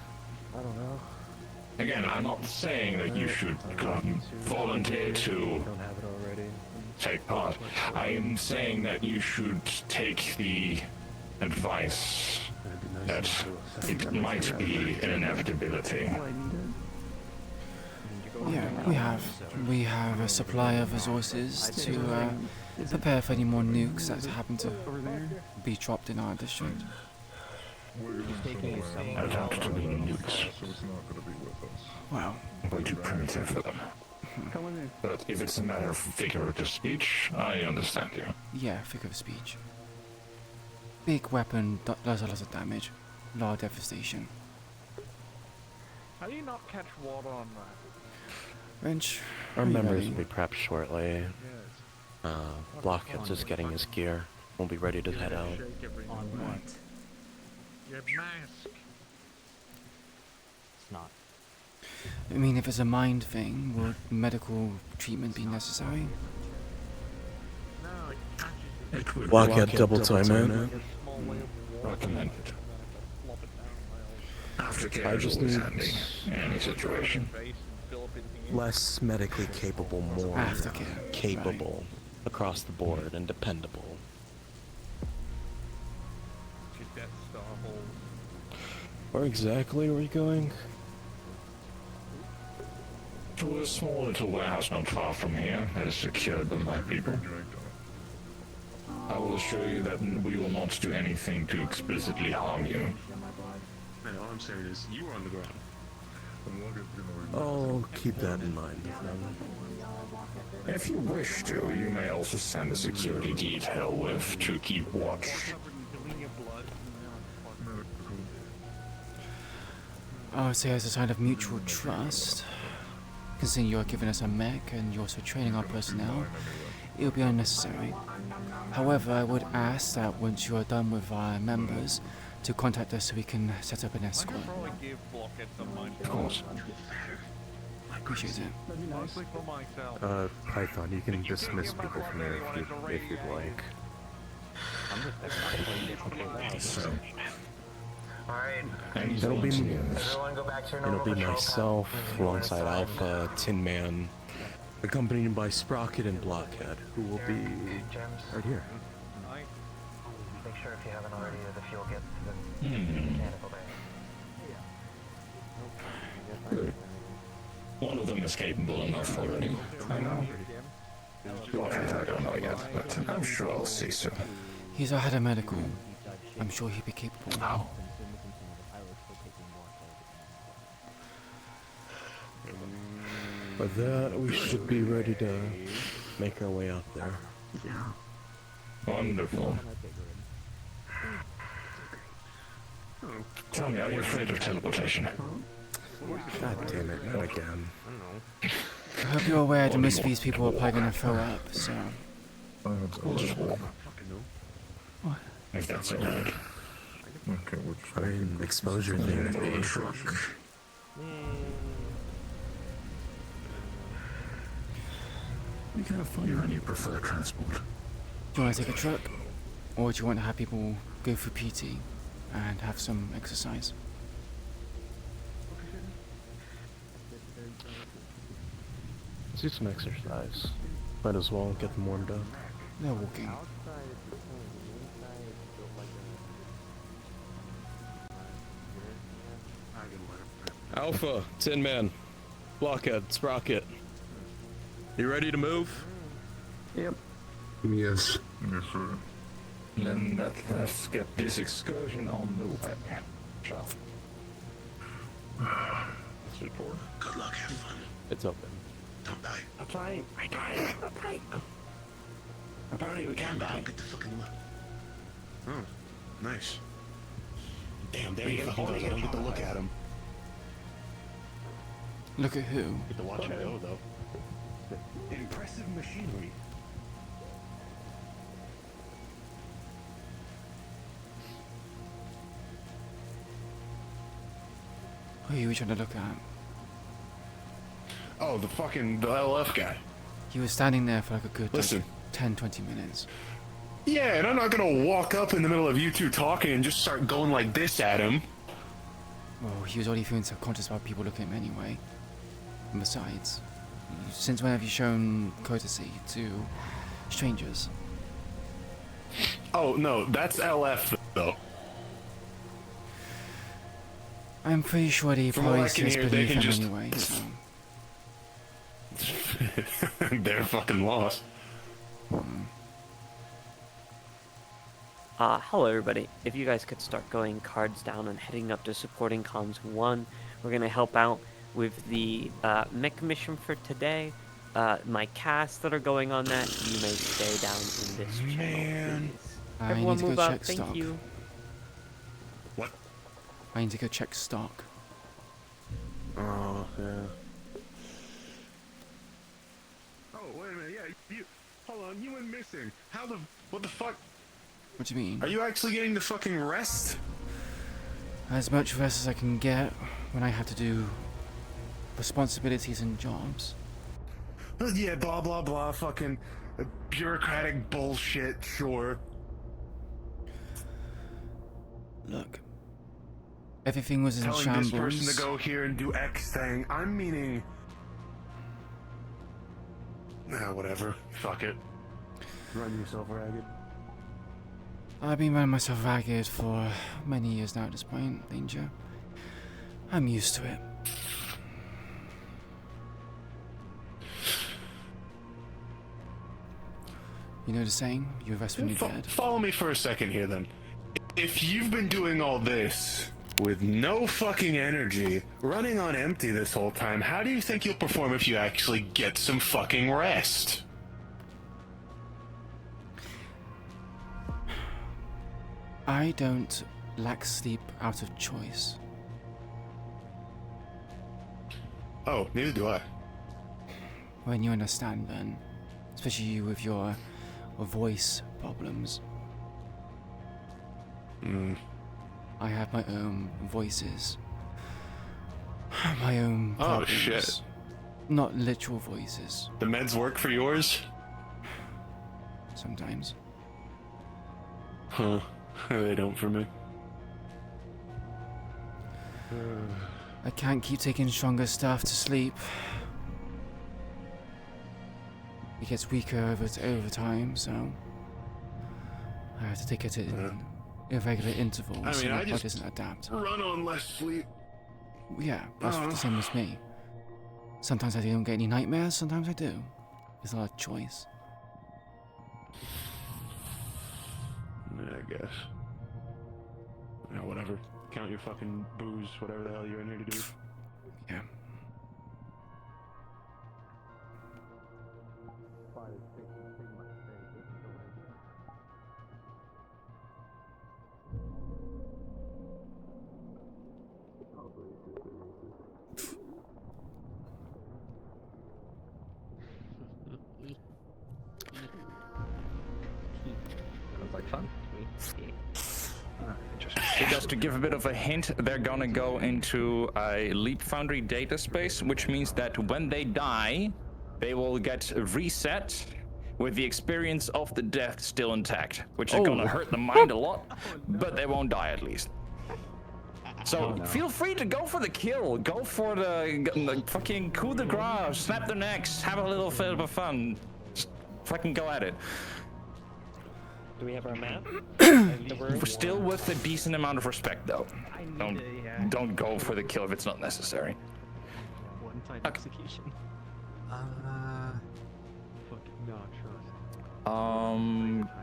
I don't know. Again, I'm not saying that you should volunteer to take part. I am saying that you should take the advice that it might be an inevitability. Yeah, we have a supply of resources to prepare for any more nukes that happen to be dropped in our district. I doubt to be nukes. Well, way too primitive for them. But if it's a matter of figurative speech, I understand you. Yeah, figure of speech. Big weapon does a lot of damage, a lot of devastation. How do you not catch water on that? Wrench, Our members will be prepped shortly. Blockhead's just getting his gear. We'll be ready to head out. On what? Your mask. It's not. I mean, if it's a mind thing, would medical treatment be necessary? Blockhead double time in. Recommended. Aftercare I is just always need handy in any situation. less medically capable, more Aftercare. capable across the board and dependable. Where exactly are we going? To a small little warehouse not far from here that is secured by my people. I will assure you that we will not do anything to explicitly harm you. Man, all I'm saying is you were on the ground. I'll keep that in mind. If you wish to, you may also send a security detail with to keep watch. I would say as a sign of mutual trust, considering you're giving us a mech and you're also training our personnel, it would be unnecessary. However, I would ask that once you are done with our members, to contact us so we can set up an escort. Of course. I appreciate it. Python, you can dismiss people from there if you'd like. So, It'll be myself alongside Alpha, Tin Man, accompanied by Sprocket and Blockhead, who will be right here. Make sure if you haven't already, the fuel gets to the mechanical bay. Good. One of them is capable enough already. I know. Blockhead I don't know yet, but I'm sure I'll see soon. He's our head of medical. I'm sure he'd be capable. How? With that, we should be ready to make our way out there. Wonderful. Tell me, are you afraid of teleportation? God damn it, not again. I hope you're aware that most of these people are probably going to throw up, so... We'll just walk. If that's alright. Okay, I mean, exposure thing to be. Truck. We kind of fun. You and you prefer transport. Do you want to take a truck? Or do you want to have people go through PT and have some exercise? Let's do some exercise. Might as well get them warmed up. They're walking. Alpha, Tin Man, Blockhead, Sprocket. You ready to move? Yep. Yes. Yes, sir. Then let's get this excursion on the way. Shall Let's report. Good luck, have fun. It's open. Don't die. I'm trying. I'm trying. Apparently we can die. Don't get the fucking look. Oh, nice. Damn, there he fucking goes. I don't get to look at him. Look at who? Get to watch IO though. Impressive machinery. Who are you trying to look at? Oh, the LF guy. He was standing there for like a good Listen. 10-20 minutes. Yeah, and I'm not gonna walk up in the middle of you two talking and just start going like this at him. Well, he was already feeling subconscious about people looking at him anyway. And besides, since when have you shown courtesy to strangers? Oh, no, that's LF, though. I'm pretty sure they From what probably I can just hear, they believe can him just... anyway, so... They're fucking lost. Hello everybody. If you guys could start going cards down and heading up to supporting comms 1, we're going to help out with the mech mission for today. My casts that are going on that, you may stay down in this channel, please. I Everyone need to move go up, check thank stock. you. What? I need to go check stock. Oh, yeah. Oh, wait a minute, yeah, you... Hold on, you went missing. How the... What the fuck? What do you mean? Are you actually getting the fucking rest? As much rest as I can get when I have to do responsibilities and jobs. Yeah, blah, blah, blah, fucking bureaucratic bullshit, sure. Look. Everything was in Telling shambles. this person to go here and do X thing. I'm meaning... Nah, whatever. Fuck it. Run yourself ragged. I've been running myself ragged for many years now at this point, Danger. I'm used to it. You know the saying? You rest when you're dead. Follow me for a second here, then. If you've been doing all this with no fucking energy, running on empty this whole time, how do you think you'll perform if you actually get some fucking rest? I don't lack sleep out of choice. Oh, neither do I. When you understand, then. Especially you with your voice problems. I have my own voices. My own problems. Oh, shit. Not literal voices. The meds work for yours? Sometimes. Huh. They don't for me. I can't keep taking stronger stuff to sleep. It gets weaker over time, so I have to take it in irregular intervals. I mean, so my I body just doesn't adapt. run on less sleep. Yeah, that's the same as me. Sometimes I don't get any nightmares, sometimes I do. It's not a choice. Yeah, I guess. Yeah, whatever. Count your fucking booze, whatever the hell you're in here to do. Yeah. Sounds like fun. Just to give a bit of a hint, they're gonna go into a Leap Foundry data space, which means that when they die, they will get reset with the experience of the death still intact, which is gonna hurt the mind a lot, but they won't die at least. So feel free to go for the kill, go for the fucking coup de grace, snap their necks, have a little bit of fun, just fucking go at it. Do we have our map? We're still with a decent amount of respect, though. Don't go for the kill if it's not necessary. One-time execution.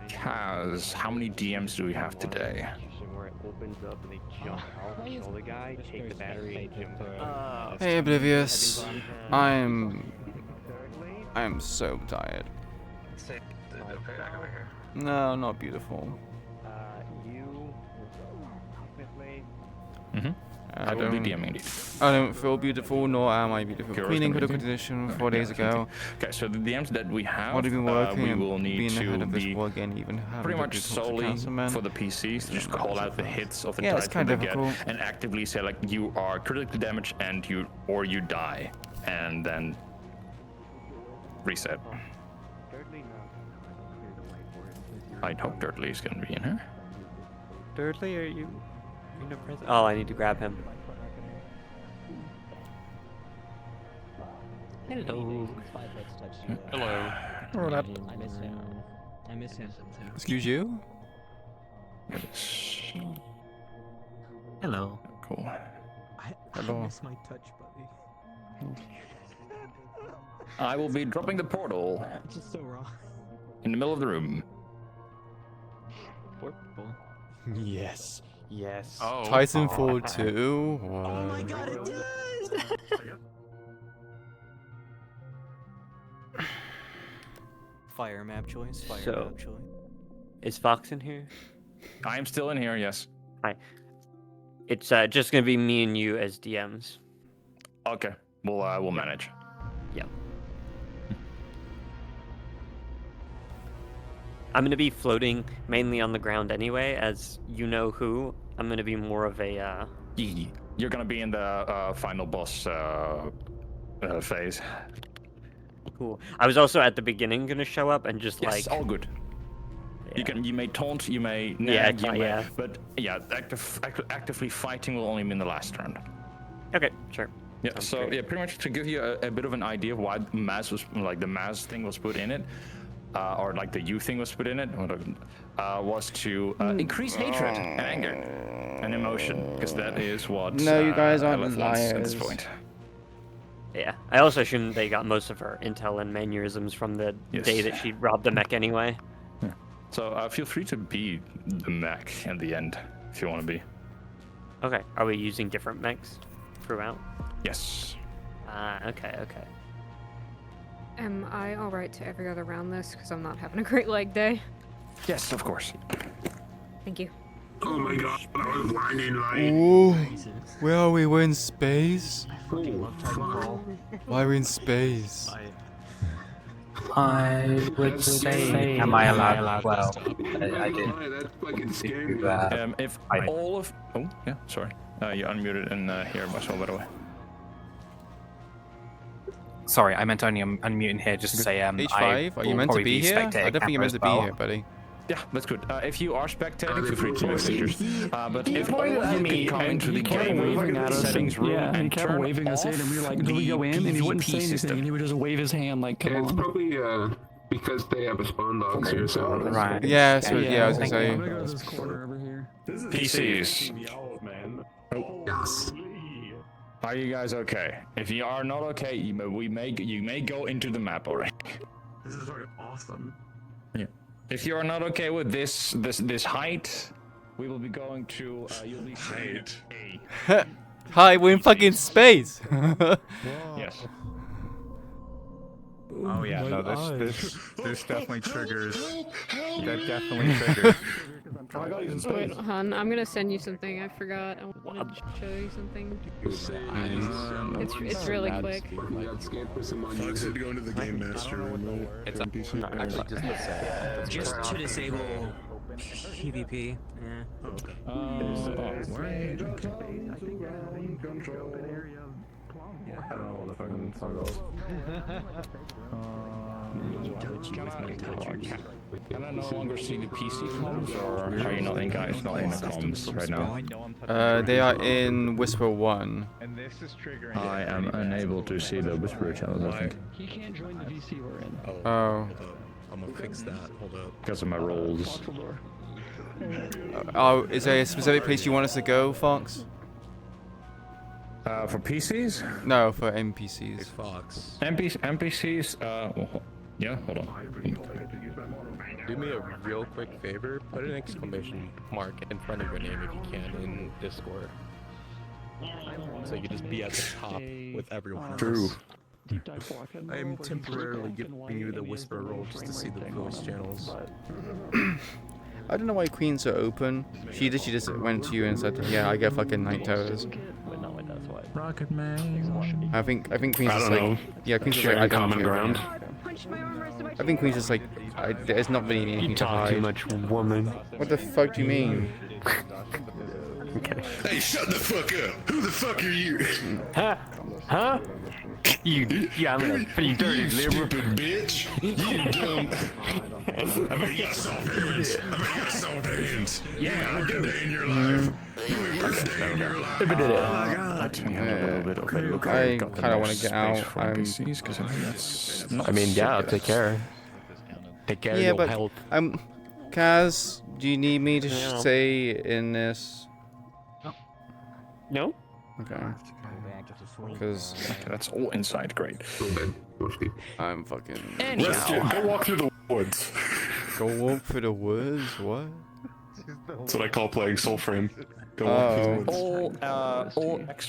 Kaz, how many DMs do we have today? Where it opens up and they jump out, kill the guy, take the battery, and jump. Hey, Oblivious. I'm so tired. No, not beautiful. You definitely. I will be DMing indeed. I don't feel beautiful, nor am I beautiful. Pure Cleaning critical condition. condition 4 days ago. Okay, so the DMs that we have, What have you been working? we will need being ahead to of this be war again, even pretty much solely for the PCs. Just call out the hits of the Yeah, it's types that kind they of get, cool. and actively say like you are critically damaged and you die, and then reset. I hope Dirtly is gonna be in here. Dudley, are you in a present? Oh, I need to grab him. Hello. Hello. Roll up. I miss him. I miss him. Excuse you? Hello. Cool. I Hello. miss my touch, buddy. I will be dropping the portal It's just so wrong. in the middle of the room. Yes. Yes. Oh. Titanfall 2. Oh my god, it did! Fire map choice. Fire So- map choice. Is Fox in here? I am still in here, yes. Hi. It's just gonna be me and you as DMs. Okay, we'll manage. Yep. I'm gonna be floating mainly on the ground anyway, as you know who. I'm gonna be more of a. You're gonna be in the final boss phase. Cool. I was also at the beginning gonna show up and just Yes, like. all good. Yeah. You may taunt, you may nag, but yeah, actively fighting will only be in the last round. Okay, sure. Yeah, Sounds so great. yeah, pretty much to give you a bit of an idea of why mass was like the mass thing was put in it, or like the you thing was put in it, was to increase hatred and anger and emotion, because that is what. No, you guys aren't Elif wants at this liars. point. Yeah, I also assume they got most of her intel and mannerisms from the day that she robbed the mech anyway. So feel free to be the mech at the end if you want to be. Okay, are we using different mechs throughout? Yes. Okay. Am I alright to every other round this? Because I'm not having a great leg day. Yes, of course. Thank you. Oh my god, I was blinding light. Ooh, where are we? We're in space? Why are we in space? I would say, am I allowed? Well, I did. That's fucking scary. If all of sorry, you unmuted in here as well, by the way. Sorry, I meant only unmuting here just to say H5, are you meant to be here? I don't think you're meant to be here, buddy. Yeah, that's good. If you are spectating, feel free to make pictures. But if all of you can come into the game settings room and kept turn waving us in, and we were like, "Do we go in?" And he wouldn't say anything, and he would just wave his hand like, "Come It's on." probably because they have a spawn box here, so Right. Yeah, so yeah, I was gonna say. I'm gonna go to this corner over here. PCs. Yes. Are you guys okay? If you are not okay, you may go into the map already. This is fucking awesome. Yeah. If you are not okay with this height, we will be going to. You'll be height. Hi, we're in fucking space. Yes. Oh yeah, no, this definitely triggers. That definitely triggers. Wait, hon, I'm gonna send you something. I forgot. I wanted to show you something. It's really quick. Fox had to go into the game master room. It's actually just the set. Just to disable PvP. Yeah. I don't know what the fucking song goes. Can I no longer see the PC comms, or are you not in guys not in the comms right now? They are in Whisper 1. And this is triggering. I am unable to see the Whisperer channels, I think. He can't join the VC we're in. Oh. I'm gonna fix that. Hold up. Because of my roles. Oh, is there a specific place you want us to go, Fox? For PCs? No, for NPCs. Hey, Fox. NPCs, yeah, hold on. Do me a real quick favor. Put an exclamation mark in front of your name if you can in Discord. So you can just be at the top with everyone. True. I am temporarily giving you the whisper roll just to see the voice channels. I don't know why Queen's so open. She just went to you and said, "Yeah, I get fucking night terrors." Rocket Man. I think Queen's I just don't like, know. yeah, Queen's just Sharing like, I don't common care. ground. I think Queen's just like, there's not really anything to hide. Too much, woman. What the fuck do you mean? Hey, shut the fuck up! Who the fuck are you? Huh? You dirty liberal. Stupid bitch. You dumb. I bet you got soft hands. I bet you got soft hands. Yeah, I did that in your life. You ain't worked a day in your life. Oh my god. Let me have a little bit of it. I kind of want to get out. Because I think that's not I mean, so yeah, good. take care. Take care of Yeah, your but health. Kaz, do you need me to No. stay in this? No. Okay. Because that's all inside. Great. I'm fucking. Anyhow. Go walk through the woods. Go walk through the woods? What? That's what I call playing Soulframe. Go walk through the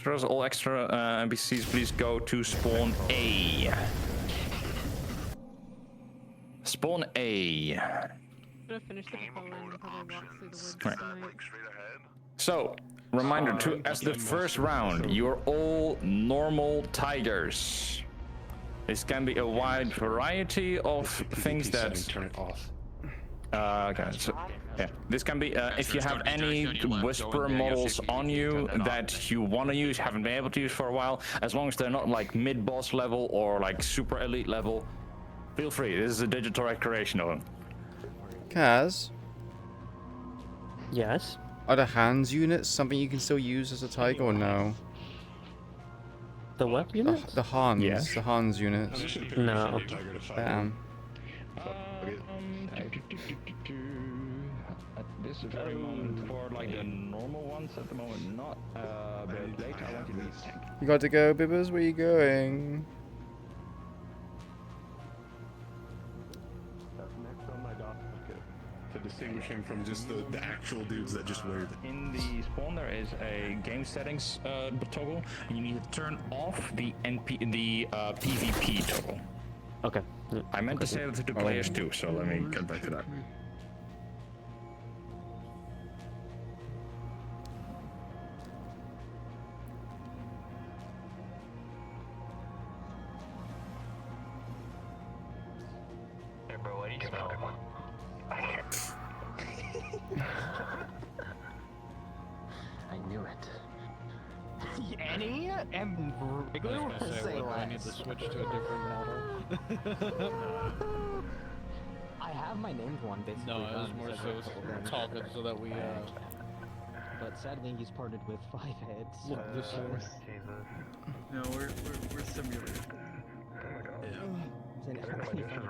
woods. All extra NPCs, please go to spawn A. Spawn A. Gonna finish the poem and probably walk through the woods Right. tonight. So, reminder to as the first round, you're all normal tigers. This can be a wide variety of things that. Turn it off. Okay, so yeah, this can be if you have any whisper models on you that you want to use, haven't been able to use for a while, as long as they're not like mid-boss level or like super elite level, feel free. This is a digital recreation of them. Kaz, Yes. are the hands units something you can still use as a tiger or no? The what units? The Hans. Yeah. The Hans units. No. Damn. At this very moment, for like the normal ones, at the moment not. But later I want you to be tank. You got to go, Bibbers. Where you going? Next on my docket to distinguish him from just the actual dudes that just wear them. In the spawn, there is a game settings toggle, and you need to turn off the PvP toggle. Okay. I meant to say that to the players too, so let me get back to that. Hey bro, why do you smell one? I knew it. Annie and regular say I need to switch to a different model. I have my named one basically. No, it was done, more so so it's talking so that we But sadly, he's partnered with 5 heads. Look, this is. No, we're simulating.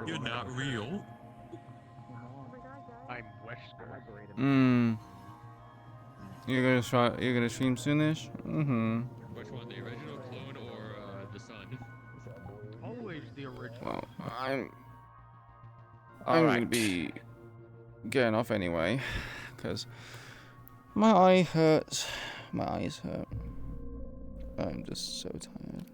You're not real. I'm Wesker. You're gonna stream soonish? Mm-hmm. Which one, the original clone or the son? Always the original. Well, I'm Alright. gonna be getting off anyway, because my eye hurts. My eyes hurt. I'm just so tired.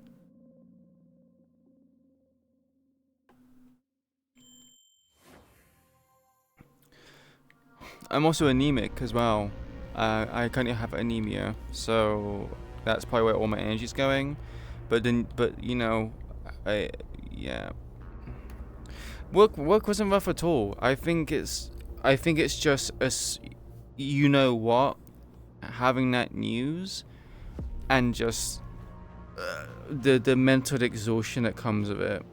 I'm also anemic as well. I currently have anemia, so that's probably where all my energy's going. But you know, yeah. Work wasn't rough at all. I think it's just you know what, having that news, and just the mental exhaustion that comes with it.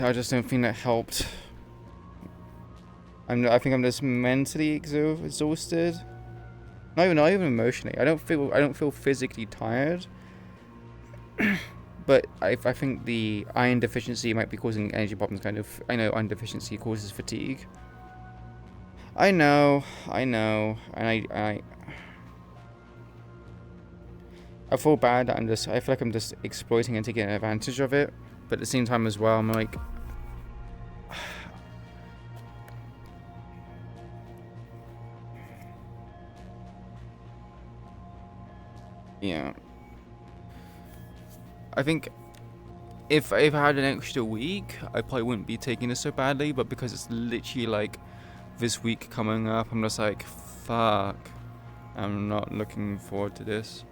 I just don't think that helped. I think I'm just mentally exhausted. Not even emotionally. I don't feel physically tired. But I think the iron deficiency might be causing energy problems. Kind of. I know iron deficiency causes fatigue. I know, and I feel bad that I feel like I'm just exploiting and taking advantage of it. But at the same time as well, I'm like. Yeah. I think if I had an extra week, I probably wouldn't be taking this so badly, but because it's literally like this week coming up, I'm just like, fuck. I'm not looking forward to this.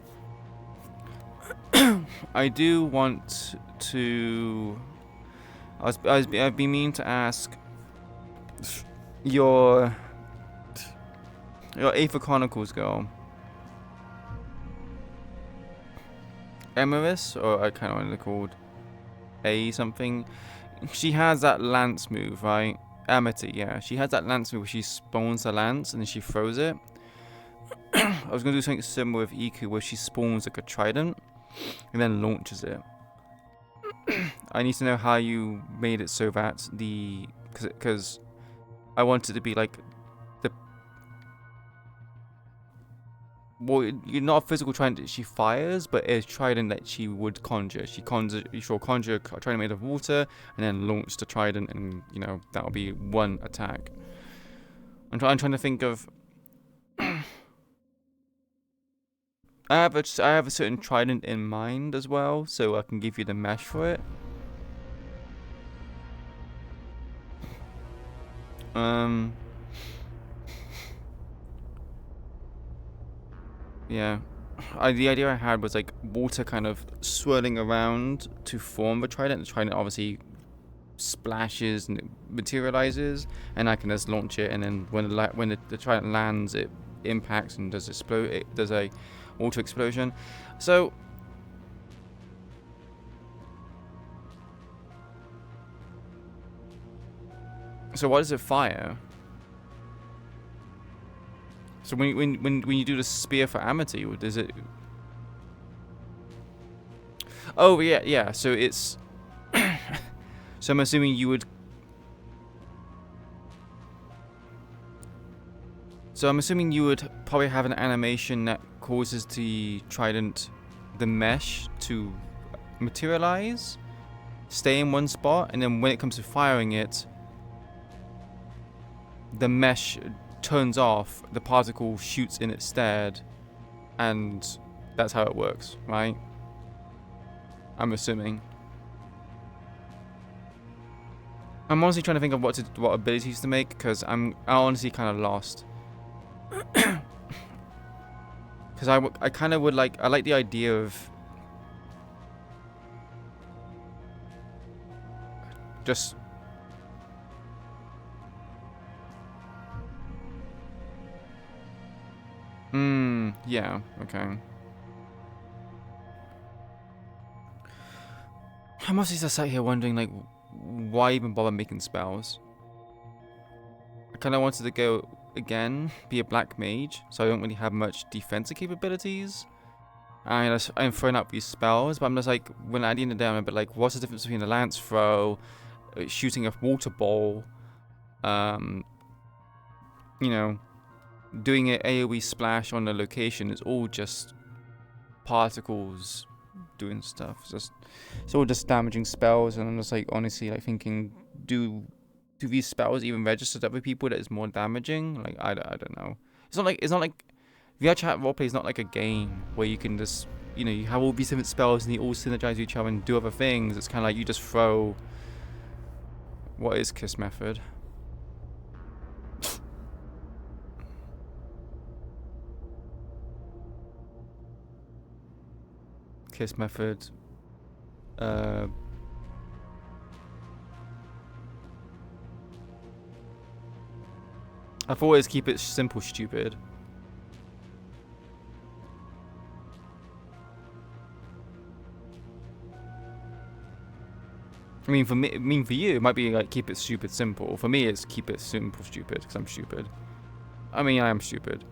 I do want to... I've been meaning to ask your Aether Chronicles girl. Emeris, or I kind of want it called A something. She has that lance move, right? Amity, yeah. She has that lance move where she spawns the lance and then she throws it. I was going to do something similar with Iku where she spawns like a trident and then launches it. I need to know how you made it so that the... Because I want it to be like the... Well, you're not a physical trident that she fires, but it's trident that she would conjure. She'll conjure a trident made of water and then launch the trident, and, you know, that'll be one attack. I'm trying to think of... I have a certain trident in mind as well, so I can give you the mesh for it. Yeah. The idea I had was like water kind of swirling around to form the trident. The trident obviously splashes and it materializes, and I can just launch it, and then when the trident lands, it impacts and does explode. It does a auto explosion. So why does it fire? So when you do the spear for Amity, does it? Oh yeah. So it's. So I'm assuming you would. So I'm assuming you would probably have an animation that causes the trident, the mesh, to materialize, stay in one spot, and then when it comes to firing it, the mesh turns off, the particle shoots in its stead, and that's how it works, right? I'm assuming. I'm honestly trying to think of what abilities to make, because I'm honestly kind of lost. Because I kind of would like, I like the idea of just yeah, okay. I'm mostly just sat here wondering, like, why even bother making spells? I kind of wanted to go, again, be a black mage, so I don't really have much defensive capabilities. And I'm throwing out these spells, but I'm just like, when at the end of the day, I'm a bit like, what's the difference between a lance throw, shooting a water ball, you know, doing an AoE splash on a location? Is all just particles doing stuff. It's all just damaging spells, and I'm just like, honestly, like thinking, do these spells even register to other people that is more damaging? Like, I don't know. It's not like VR chat roleplay is not like a game where you can just, you know, you have all these different spells and they all synergize with each other and do other things. It's kind of like you just throw. What is Kiss Method? Kiss Method. I thought it was keep it simple, stupid. I mean, for you, it might be like keep it stupid, simple. For me, it's keep it simple, stupid, because I'm stupid. I mean, I am stupid.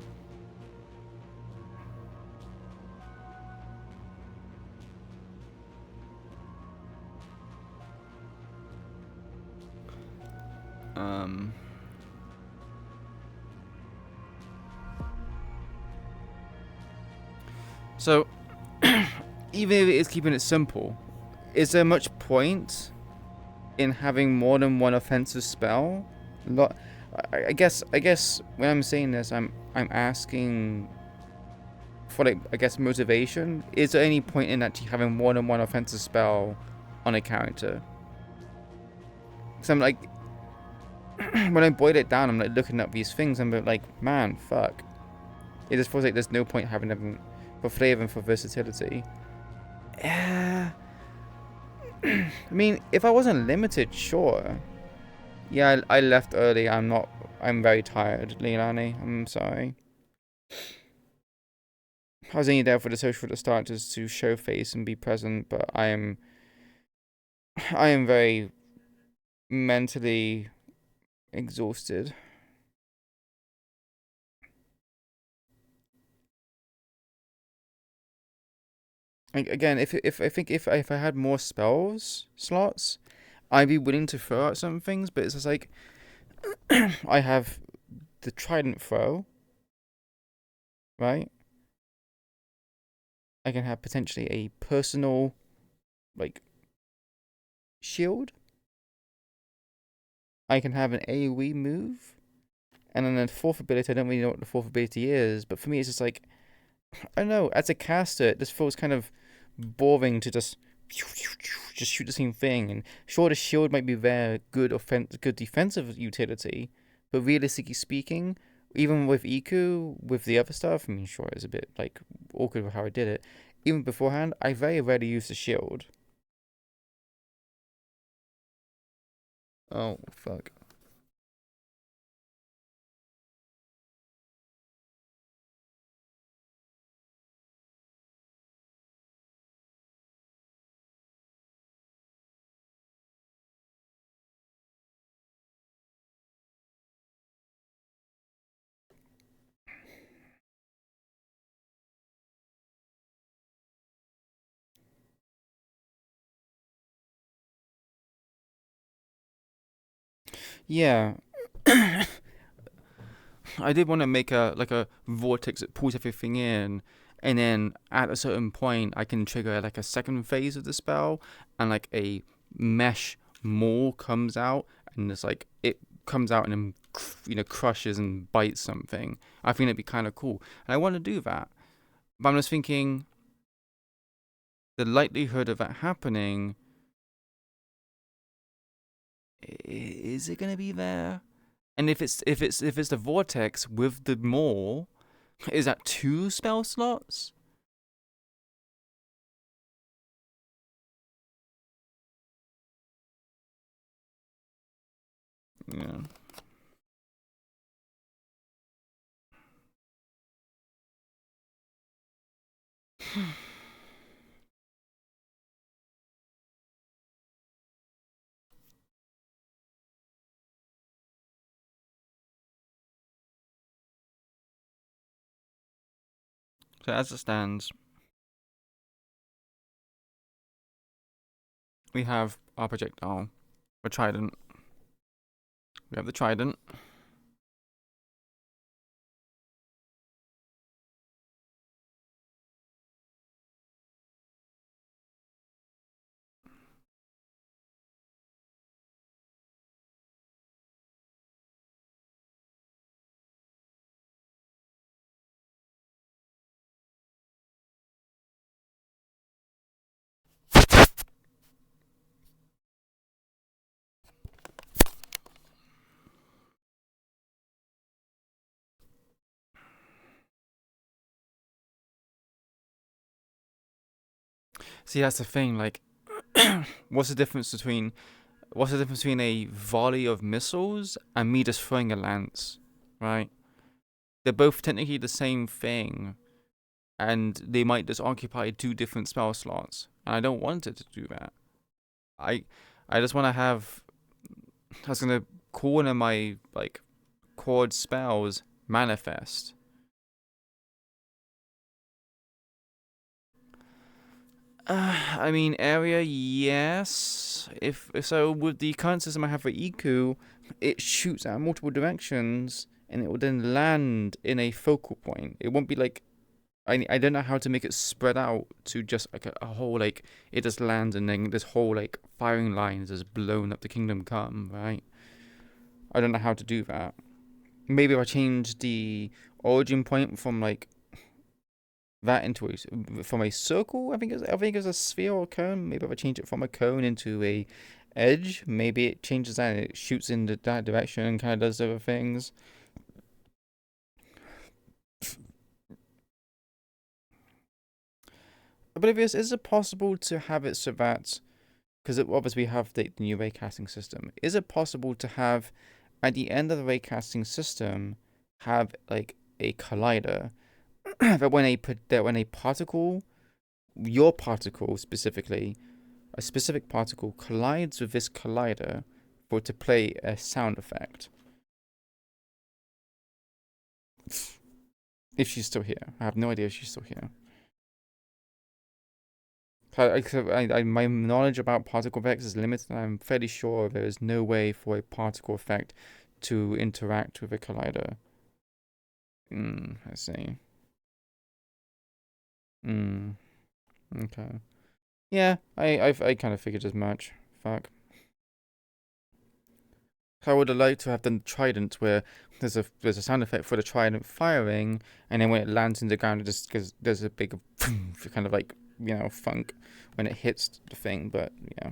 So, even if it is keeping it simple, is there much point in having more than one offensive spell? I guess when I'm saying this, I'm asking for, like, I guess, motivation. Is there any point in actually having more than one offensive spell on a character? Because I'm like, when I boil it down, I'm like looking at these things, and I'm like, man, fuck. It just feels like there's no point having them for flavor and for versatility. Yeah. I mean, if I wasn't limited, sure. Yeah, I left early. I'm very tired, Leilani. I'm sorry. I was only there for the social at the start just to show face and be present, but I am very mentally exhausted. Again, if I think if I had more spells slots, I'd be willing to throw out some things, but it's just like I have the trident throw, right? I can have potentially a personal, like, shield. I can have an AoE move, and then the fourth ability. I don't really know what the fourth ability is, but for me, it's just like I don't know. As a caster, it just feels kind of boring to just shoot the same thing. And sure, the shield might be there, good defensive utility, but realistically speaking, even with Iku, with the other stuff, I mean, sure, it's a bit like awkward with how I did it. Even beforehand, I very rarely use the shield. Oh fuck. Yeah. I did want to make a vortex that pulls everything in, and then at a certain point I can trigger like a second phase of the spell, and like a mesh maul comes out, and it's like it comes out and then crushes and bites something. I think it'd be kind of cool, and I want to do that, but I'm just thinking the likelihood of that happening, is it gonna be there? And if it's the vortex with the maul, is that 2 spell slots? Yeah. So as it stands, we have our projectile, a trident. We have the trident. See, that's the thing. Like, what's the difference between a volley of missiles and me just throwing a lance, right? They're both technically the same thing, and they might just occupy 2 different spell slots. And I don't want it to do that. I just want to have. I was gonna corner my like chord spells manifest. I mean, area, yes. If so, with the current system I have for Iku, it shoots out multiple directions, and it will then land in a focal point. It won't be like, I don't know how to make it spread out to just like a whole, like, it just lands and then this whole like firing line is just blown up the Kingdom Come, right? I don't know how to do that. Maybe if I change the origin point from like that into from a circle, I think it's a sphere or cone. Maybe if I change it from a cone into a edge, maybe it changes that and it shoots in that direction and kind of does other things. But if is it possible to have it so that, because obviously we have the new raycasting system, is it possible to have at the end of the raycasting system have like a collider that when a particle, your particle specifically, a specific particle collides with this collider for it to play a sound effect. If she's still here. I have no idea if she's still here. My knowledge about particle effects is limited, and I'm fairly sure there is no way for a particle effect to interact with a collider. I see. Okay. Yeah, I kind of figured as much. Fuck. I would have liked to have done Trident, where there's a sound effect for the Trident firing, and then when it lands in the ground, it just because there's a big kind of like, you know, funk when it hits the thing. But yeah.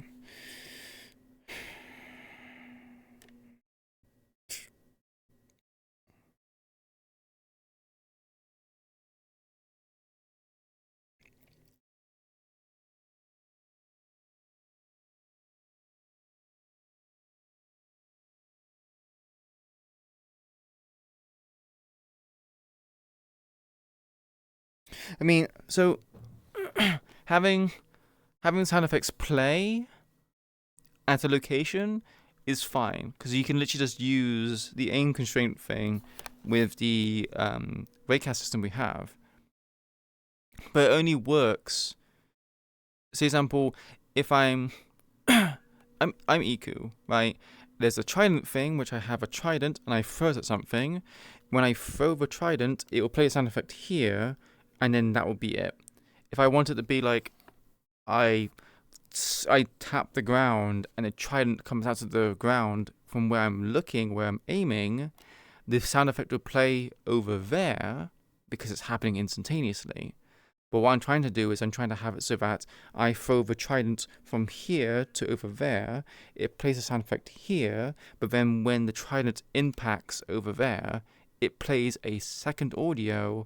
I mean, so having sound effects play at a location is fine, because you can literally just use the aim constraint thing with the raycast system we have. But it only works. For example, if I'm Iku, right? There's a trident thing, which I have a trident, and I throw it at something. When I throw the trident, it will play a sound effect here, and then that will be it. If I want it to be like, I tap the ground, and a trident comes out of the ground from where I'm looking, where I'm aiming, the sound effect will play over there, because it's happening instantaneously. But what I'm trying to do is I'm trying to have it so that I throw the trident from here to over there. It plays a sound effect here, but then when the trident impacts over there, it plays a second audio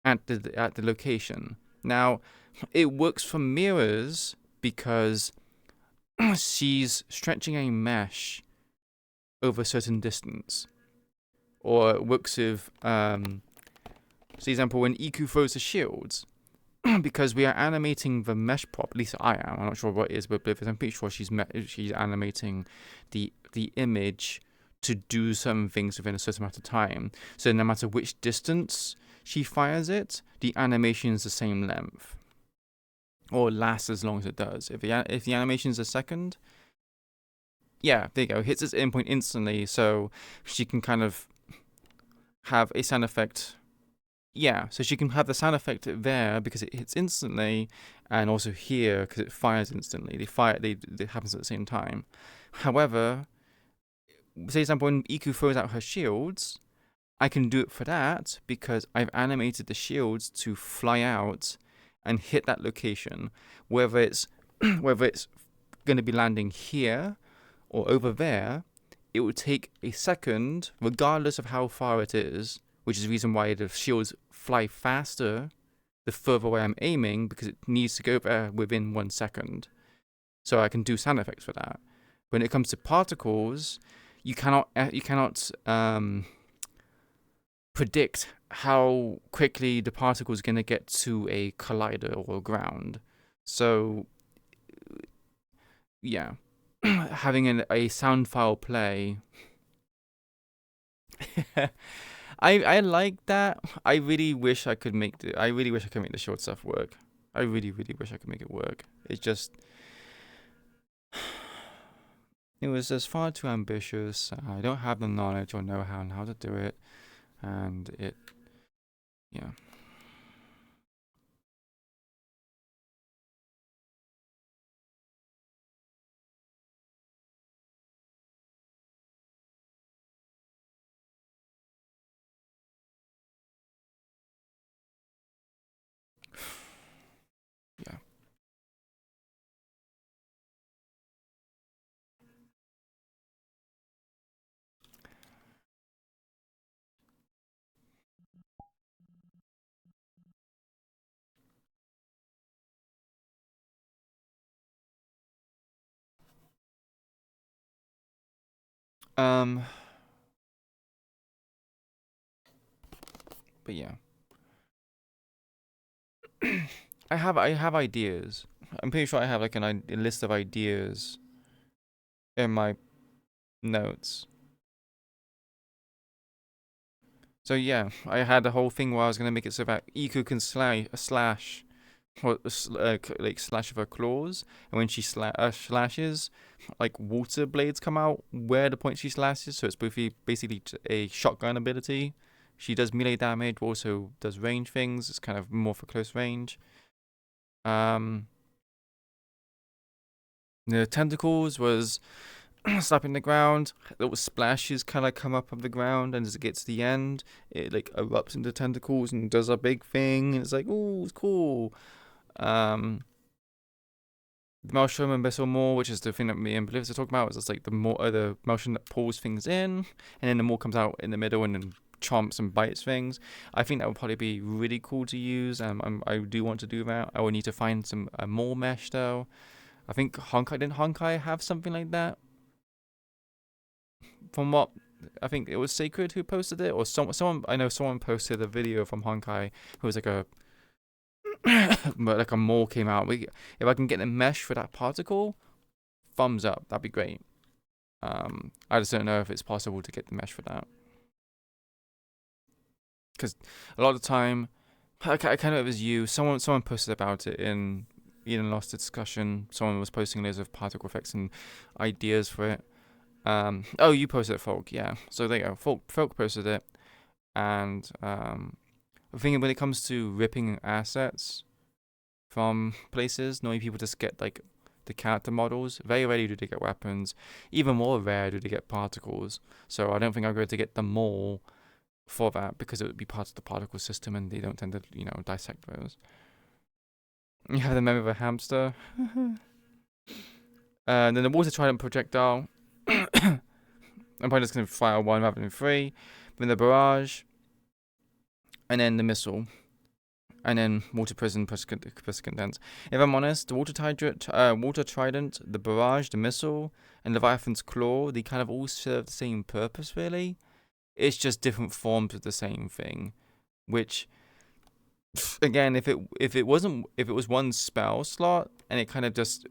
at the location. Now, it works for mirrors because she's stretching a mesh over a certain distance. Or it works with, for example, when Iku throws the shields, because we are animating the mesh prop, at least I am, I'm not sure what it is with Blithers, I'm pretty sure she's animating the image to do certain things within a certain amount of time. So no matter which distance she fires it, the animation is the same length. Or lasts as long as it does. If the animation is a second, yeah, there you go, hits its endpoint instantly, so she can kind of have a sound effect. Yeah, so she can have the sound effect there because it hits instantly, and also here because it fires instantly. It happens at the same time. However, say for example, when Iku throws out her shields, I can do it for that because I've animated the shields to fly out and hit that location, whether it's going to be landing here or over there. It will take a second, regardless of how far it is, which is the reason why the shields fly faster the further away I'm aiming, because it needs to go there within 1 second. So I can do sound effects for that. When it comes to particles, you cannot predict how quickly the particle is going to get to a collider or ground. So, yeah, having a sound file play. I like that. I really wish I could make the short stuff work. I really, really wish I could make it work. It's just, it was just far too ambitious. I don't have the knowledge or know-how on how to do it, and yeah. Yeah. But yeah. I have ideas. I'm pretty sure I have like a list of ideas in my notes. So yeah, I had the whole thing where I was gonna make it so that Iku can slash, or like slash with her claws, and when she slashes, like water blades come out where the point she slashes. So it's basically a shotgun ability. She does melee damage, but also does range things. It's kind of more for close range. The tentacles was slapping the ground. Little splashes kind of come up of the ground, and as it gets to the end, it like erupts into tentacles and does a big thing. And it's like, oh, it's cool. The Maelstrom and Abyssal Maw, which is the thing that me and Blizzard are talking about, is it's like the Maelstrom that pulls things in, and then the Maw comes out in the middle and then chomps and bites things. I think that would probably be really cool to use. I do want to do that. I will need to find a Maw mesh though. I think didn't Honkai have something like that? From what I think it was Sacred who posted it, or someone I know someone posted a video from Honkai who was like a like a Maw came out. If I can get a mesh for that particle, thumbs up. That'd be great. I just don't know if it's possible to get the mesh for that, because a lot of the time, I kind of it was you. Someone posted about it in Eden Lost discussion. Someone was posting loads of particle effects and ideas for it. Oh, you posted it, Folk. Yeah. So there you go. Folk posted it, and I think when it comes to ripping assets from places, normally people just get like the character models. Very rarely do they get weapons. Even more rare do they get particles. So I don't think I'm going to get them more for that, because it would be part of the particle system, and they don't tend to, dissect those. You have the memory of a hamster. And then the water trident projectile. I'm probably just going to fire 1 rather than 3. Then the barrage. And then the missile. And then water prison, pressure condense. If I'm honest, the water trident, the barrage, the missile, and Leviathan's claw, they kind of all serve the same purpose, really. It's just different forms of the same thing. Which, again, if it was one spell slot, and it kind of just,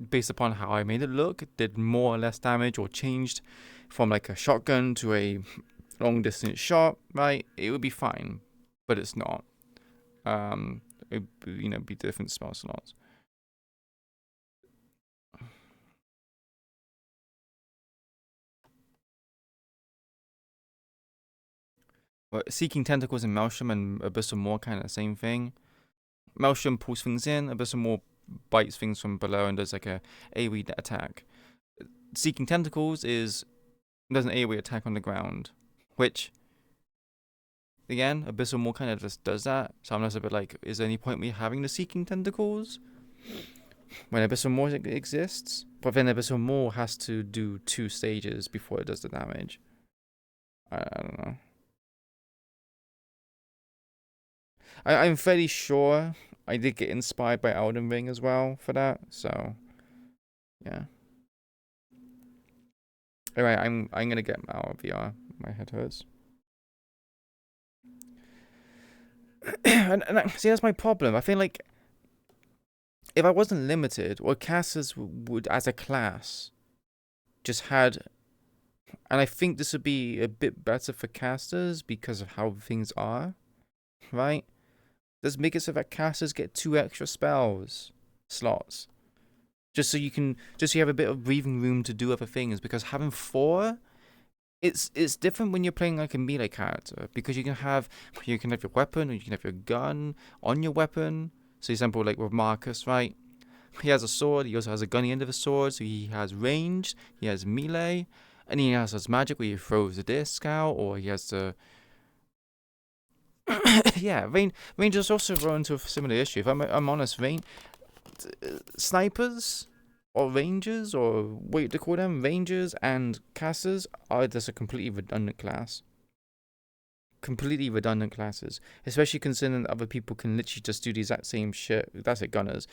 based upon how I made it look, did more or less damage, or changed from like a shotgun to a long distance shot, right? It would be fine, but it's not. It be different spell slots. But Seeking Tentacles and Maelstrom and Abyssal Maw kind of the same thing. Maelstrom pulls things in, Abyssal Maw bites things from below and does like a AoE attack. Seeking Tentacles does an AoE attack on the ground, which, again, Abyssal Maw kind of just does that. So I'm just a bit like, is there any point me having the Seeking Tentacles when Abyssal Maw exists? But then Abyssal Maw has to do 2 stages before it does the damage. I don't know. I'm fairly sure I did get inspired by Elden Ring as well for that, so yeah. Anyway, I'm gonna get out of VR. My head hurts. and see, that's my problem. I feel like if I wasn't limited, or casters would, as a class, just had, and I think this would be a bit better for casters because of how things are, right? Let's make it so that casters get 2 extra spells slots, just so you have a bit of breathing room to do other things. Because having 4, it's different when you're playing like a melee character, because you can have your weapon, or you can have your gun on your weapon. So, example, like with Marcus, right? He has a sword. He also has a gun at the end of a sword, so he has range. He has melee, and he has his magic where he throws the disc out, or he has the yeah, Rangers also run into a similar issue. If I'm honest, snipers or rangers, or what to call them, rangers and casters are just a completely redundant class. Completely redundant classes, especially considering that other people can literally just do the exact same shit. That's it, gunners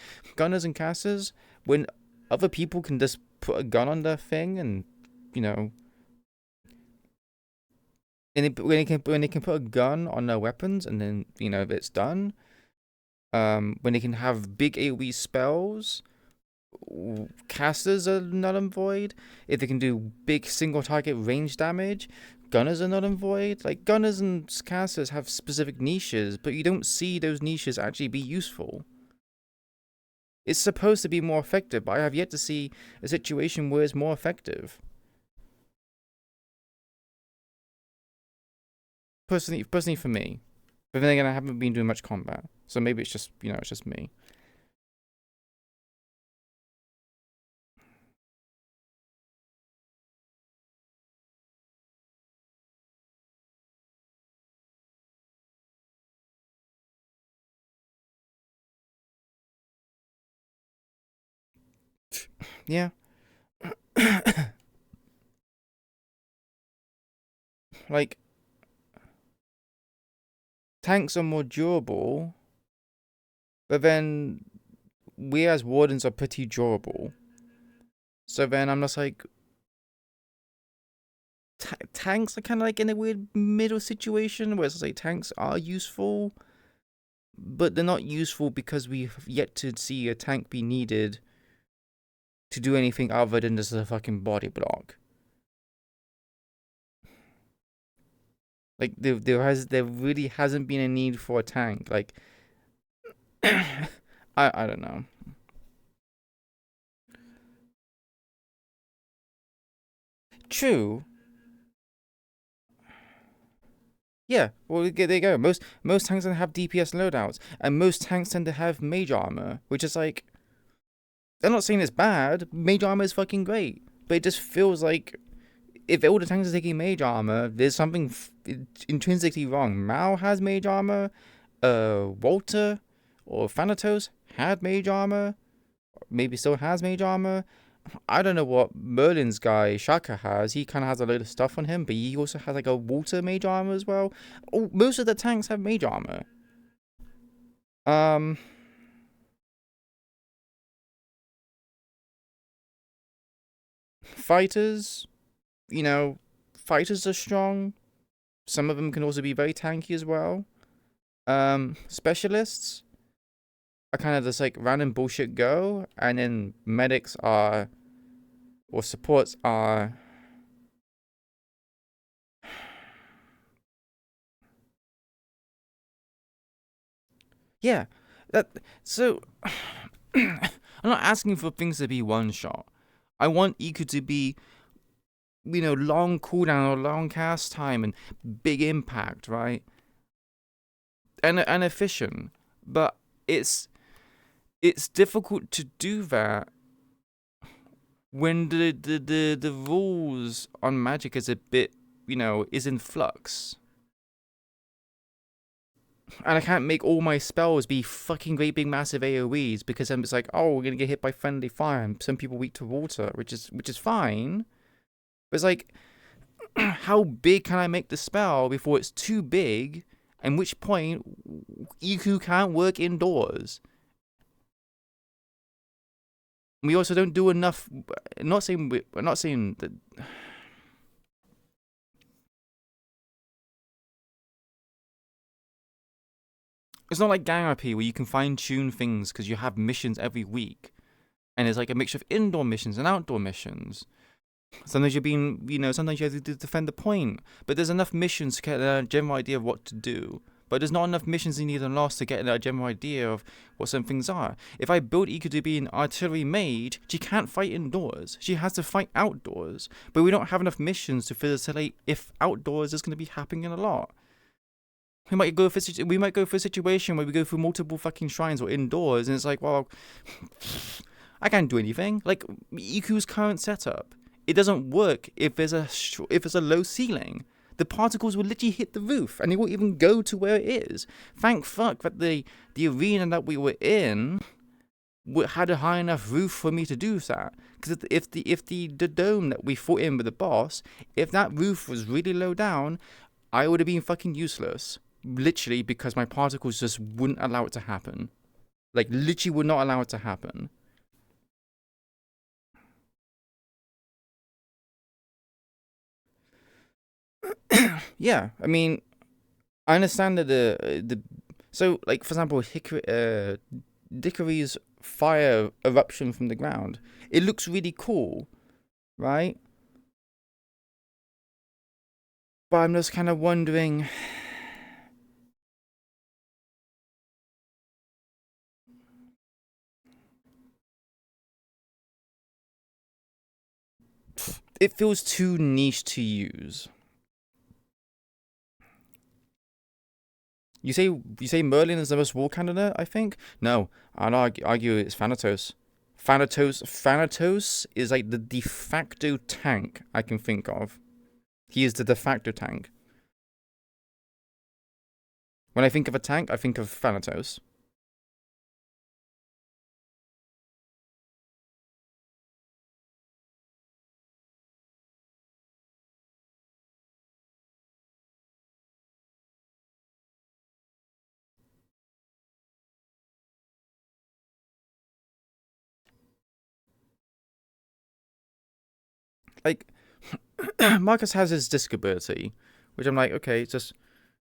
and casters. When other people can just put a gun on their thing and when they can put a gun on their weapons, and then it's done. when they can have big AoE spells, casters are null and void. If they can do big single target range damage, gunners are null and void. Like, gunners and casters have specific niches, but you don't see those niches actually be useful. It's supposed to be more effective, but I have yet to see a situation where it's more effective. Personally for me. But then again, I haven't been doing much combat, so maybe it's just, it's just me. Yeah. Like, tanks are more durable, but then we as wardens are pretty durable. So then I'm just like, tanks are kind of like in a weird middle situation where it's like tanks are useful, but they're not useful because we've yet to see a tank be needed to do anything other than just a fucking body block. Like, there really hasn't been a need for a tank. Like, I don't know. True. Yeah, well, there you go. Most tanks tend to have DPS loadouts, and most tanks tend to have mage armor, which is like, I'm not saying it's bad. Mage armor is fucking great, but it just feels like if all the tanks are taking mage armor, there's something intrinsically wrong. Mao has mage armor. Walter or Thanatos had mage armor. Maybe still has mage armor. I don't know what Merlin's guy Shaka has. He kind of has a load of stuff on him, but he also has like a Walter mage armor as well. Oh, most of the tanks have mage armor. Fighters, fighters are strong. Some of them can also be very tanky as well. Specialists are kind of just like random bullshit go, and then medics are, or supports are, yeah. So I'm not asking for things to be one shot. I want Iku to be, long cooldown or long cast time and big impact, right? And efficient. But it's difficult to do that when the rules on magic is a bit, is in flux. And I can't make all my spells be fucking great big massive AoEs because then it's like, oh, we're gonna get hit by friendly fire and some people weak to water, which is fine. But it's like, how big can I make the spell before it's too big? At which point, Iku can't work indoors. We also don't do enough. We're not saying that. It's not like Gang RP where you can fine tune things because you have missions every week, and it's like a mixture of indoor missions and outdoor missions. Sometimes sometimes you have to defend the point, but there's enough missions to get a general idea of what to do. But there's not enough missions in either lost to get a general idea of what some things are. If I build Iku to be an artillery mage, she can't fight indoors. She has to fight outdoors. But we don't have enough missions to facilitate if outdoors is going to be happening a lot. We might go for a situation where we go through multiple fucking shrines or indoors, and it's like, well, I can't do anything. Like Iku's current setup, it doesn't work if there's a low ceiling. The particles will literally hit the roof, and they won't even go to where it is. Thank fuck that the arena that we were in had a high enough roof for me to do that. Because if the dome that we fought in with the boss, if that roof was really low down, I would have been fucking useless. Literally, because my particles just wouldn't allow it to happen. Like, literally would not allow it to happen. Yeah, I mean, I understand that So, like, for example, Dickory's fire eruption from the ground, it looks really cool, right? But I'm just kind of wondering... It feels too niche to use. You say Merlin is the most war candidate, I think? No, I'd argue it's Thanatos. Thanatos is like the de facto tank I can think of. He is the de facto tank. When I think of a tank, I think of Thanatos. Like, Marcus has his disc ability, which I'm like, okay, it's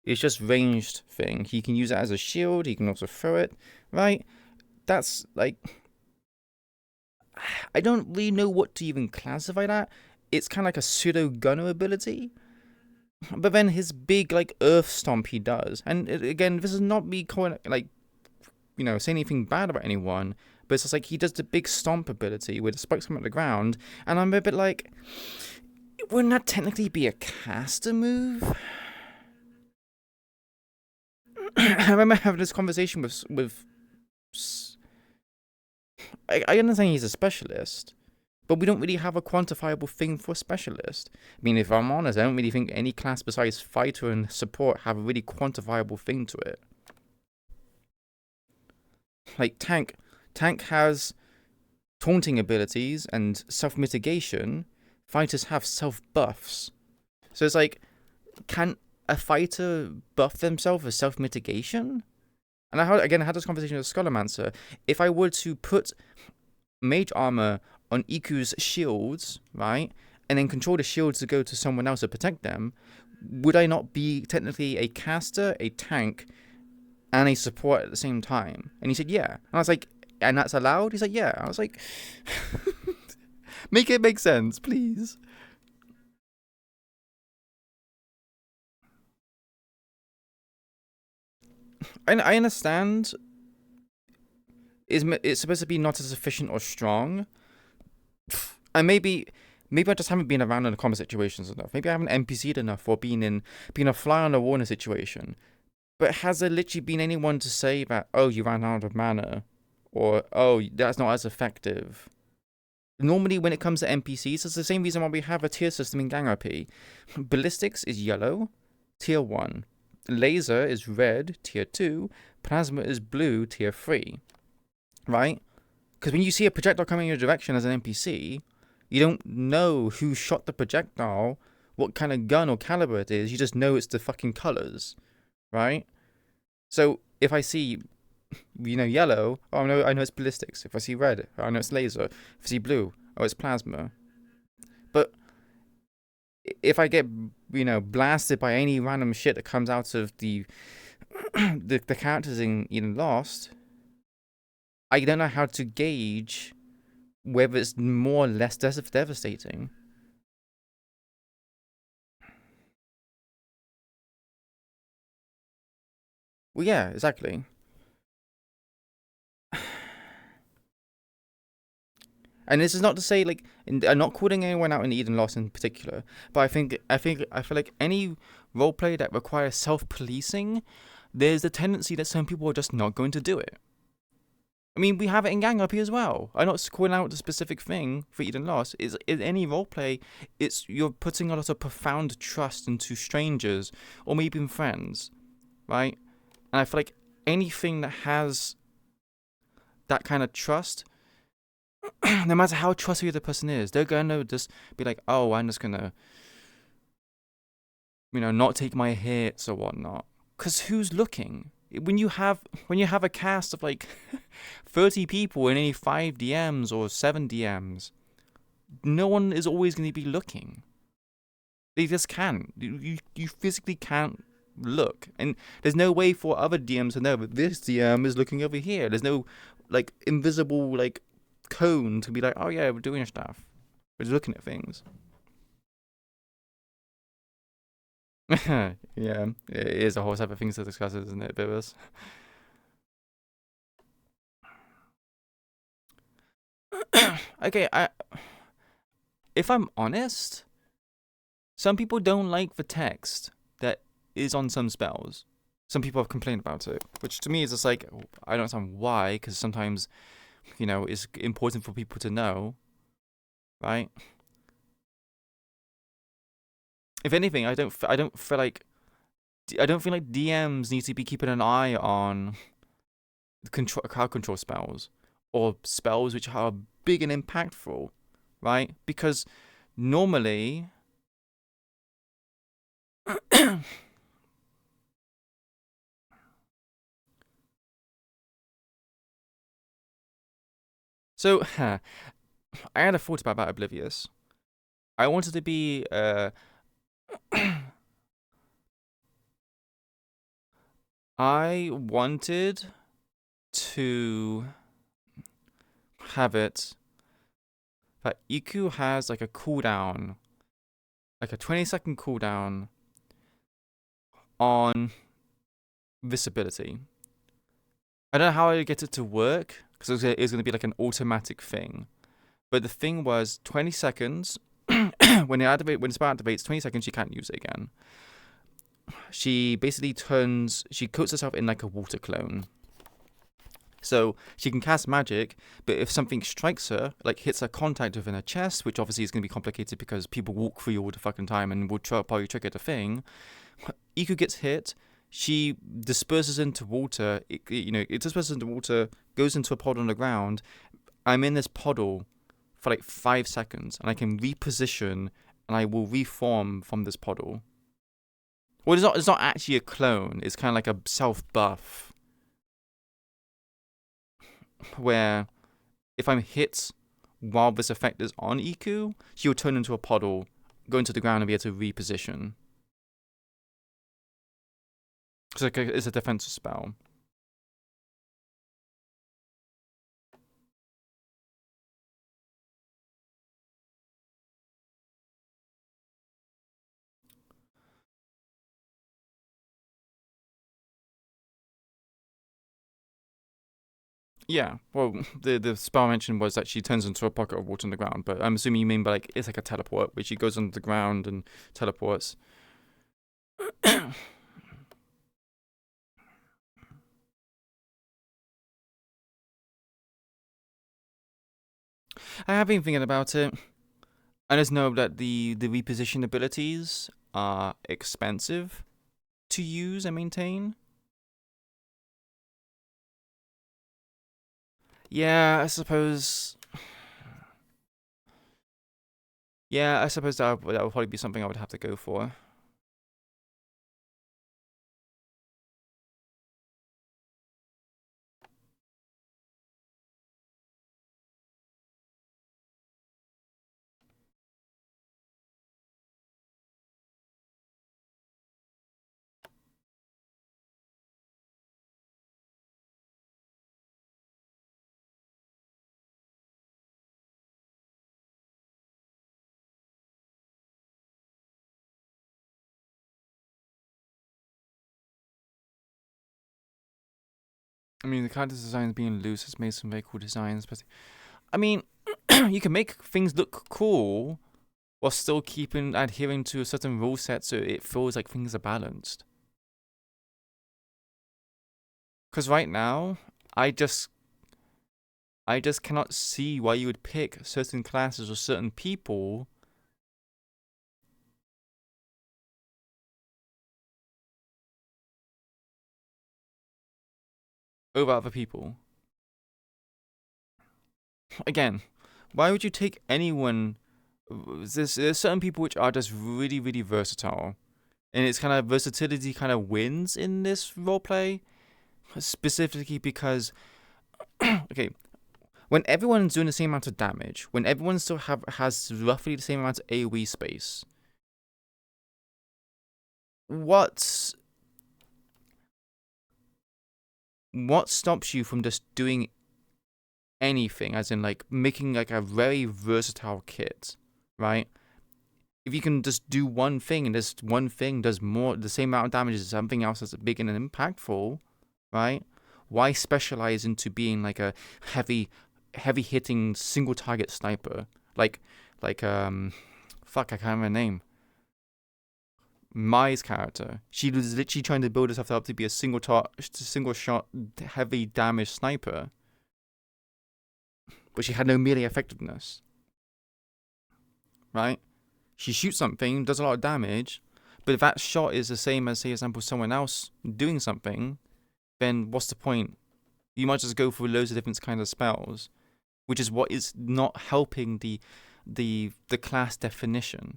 just ranged thing. He can use it as a shield. He can also throw it, right? That's like, I don't really know what to even classify that. It's kind of like a pseudo gunner ability. But then his big like earth stomp he does, and again, this is not me calling like, you know, saying anything bad about anyone. But it's just like he does the big stomp ability where the spikes come at the ground, and I'm a bit like, wouldn't that technically be a caster move? I remember having this conversation with I understand he's a specialist, but we don't really have a quantifiable thing for a specialist. I mean, if I'm honest, I don't really think any class besides fighter and support have a really quantifiable thing to it. Like tank has taunting abilities and self-mitigation. Fighters have self-buffs. So it's like, can a fighter buff themselves with self-mitigation? And I had this conversation with Scholormancer. If I were to put mage armor on Iku's shields, right, and then control the shields to go to someone else to protect them, would I not be technically a caster, a tank, and a support at the same time? And he said, yeah. And I was like, and that's allowed? He's like, yeah. I was like, make it make sense, please. I understand it's supposed to be not as efficient or strong. And maybe I just haven't been around in the combat situations enough. Maybe I haven't NPC'd enough or been a fly on the wall in a situation. But has there literally been anyone to say that, oh, you ran out of mana? Or, oh, that's not as effective? Normally, when it comes to NPCs, it's the same reason why we have a tier system in Gang RP. Ballistics is yellow, tier 1. Laser is red, tier 2. Plasma is blue, tier 3. Right? Because when you see a projectile coming in your direction as an NPC, you don't know who shot the projectile, what kind of gun or caliber it is. You just know it's the fucking colors. Right? So, if I see, you know, yellow, oh, I know it's ballistics. If I see red, I know it's laser. If I see blue, oh, it's plasma. But if I get, you know, blasted by any random shit that comes out of the the characters in Eden Lost, I don't know how to gauge whether it's more or less devastating. Well, yeah, exactly. And this is not to say, like, I'm not calling anyone out in Eden Lost in particular, but I feel like any roleplay that requires self-policing, there's a tendency that some people are just not going to do it. I mean, we have it in Gang RP as well. I'm not calling out the specific thing for Eden Lost. Is any roleplay, you're putting a lot of profound trust into strangers or maybe even friends, right? And I feel like anything that has that kind of trust, no matter how trustworthy the person is, they're gonna just be like, oh, I'm just gonna, you know, not take my hits or whatnot. Cause who's looking? When you have a cast of like 30 people and only 5 DMs or 7 DMs, no one is always going to be looking. They just can't. You physically can't look. And there's no way for other DMs to know that this DM is looking over here. There's no, like, invisible, like, cone to be like, oh yeah, we're doing stuff. We're just looking at things. Yeah, it is a whole set of things to discuss, isn't it, Bibas? Okay, if I'm honest, some people don't like the text that is on some spells. Some people have complained about it, which to me is just like, I don't understand why, because sometimes, you know, it's important for people to know, right? If anything, I don't feel like DMs need to be keeping an eye on crowd control spells or spells which are big and impactful, right? Because normally so I had a thought about Oblivious. I wanted to be I wanted to have it that Iku has like a cooldown, like a 20-second cooldown on this ability. I don't know how I get it to work, because it's going to be like an automatic thing. But the thing was 20 seconds, when the spell activates, 20 seconds, she can't use it again. She basically she coats herself in like a water clone. So she can cast magic, but if something strikes her, like hits her contact within her chest, which obviously is going to be complicated because people walk through you all the fucking time and would probably trigger the thing, Iku gets hit, she disperses into water, it disperses into water, goes into a pod on the ground. I'm in this puddle for like 5 seconds, and I can reposition, and I will reform from this puddle. Well, it's not actually a clone, it's kind of like a self-buff, where if I'm hit while this effect is on Iku, she will turn into a puddle, go into the ground, and be able to reposition. It's a defensive spell. Yeah, well, the spell I mentioned was that she turns into a pocket of water on the ground, but I'm assuming you mean by like, it's like a teleport, where she goes under the ground and teleports. I have been thinking about it. I just know that the reposition abilities are expensive to use and maintain. Yeah, I suppose. Yeah, I suppose that would probably be something I would have to go for. I mean, the character designs being loose has made some very cool designs, but I mean, you can make things look cool while still adhering to a certain rule set, so it feels like things are balanced. Because right now, I just cannot see why you would pick certain classes or certain people over other people. Again, why would you take anyone? There's certain people which are just really, really versatile, and it's kind of versatility kind of wins in this roleplay, specifically because, okay, when everyone's doing the same amount of damage, when everyone still has roughly the same amount of AoE space, what what stops you from just doing anything, as in like making like a very versatile kit, right? If you can just do one thing and this one thing does the same amount of damage as something else that's big and impactful, right? Why specialize into being like a heavy hitting single target sniper? Fuck, I can't remember her name. Mai's character. She was literally trying to build herself up to be a single shot heavy damage sniper. But she had no melee effectiveness. Right? She shoots something, does a lot of damage, but if that shot is the same as, say, for example, someone else doing something, then what's the point? You might just go for loads of different kinds of spells, which is what is not helping the class definition.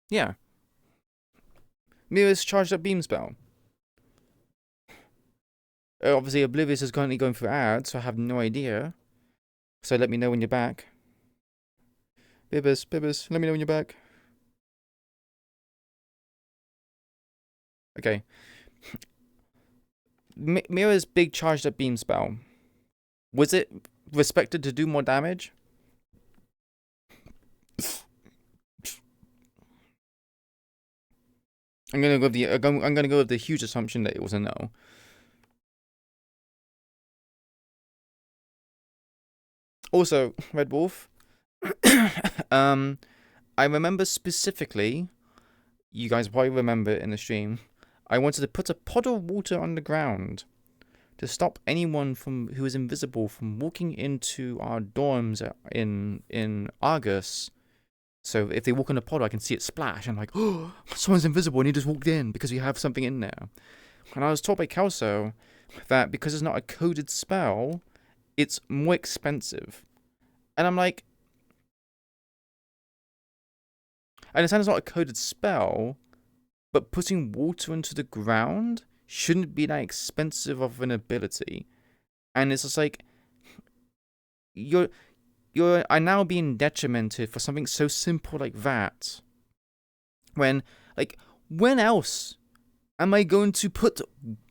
Yeah. Mira's charged up beam spell. Obviously, Oblivious is currently going through ads, so I have no idea. So let me know when you're back. Bibbers, let me know when you're back. Okay. Mira's big charged up beam spell. Was it respected to do more damage? I'm gonna go with the huge assumption that it was a no. Also, Red Wolf. I remember specifically, you guys probably remember it in the stream, I wanted to put a pot of water on the ground to stop anyone who is invisible from walking into our dorms in Argus. So if they walk in a pod, I can see it splash. I'm like, oh, someone's invisible and he just walked in because we have something in there. And I was told by Kelso that because it's not a coded spell, it's more expensive. And I'm like, I understand it's not a coded spell, but putting water into the ground shouldn't be that expensive of an ability. And it's just like, you're now being detrimented for something so simple like that. When else am I going to put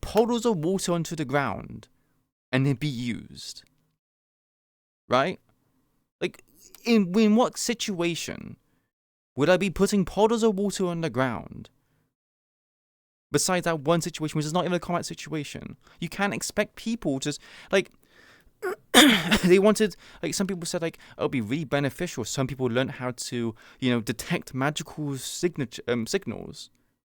puddles of water onto the ground and it be used? Right? Like, in what situation would I be putting puddles of water on the ground? Besides that one situation, which is not even a combat situation. You can't expect people to, like, they wanted, like, some people said, like, oh, it'll be really beneficial. Some people learn how to, detect magical signals,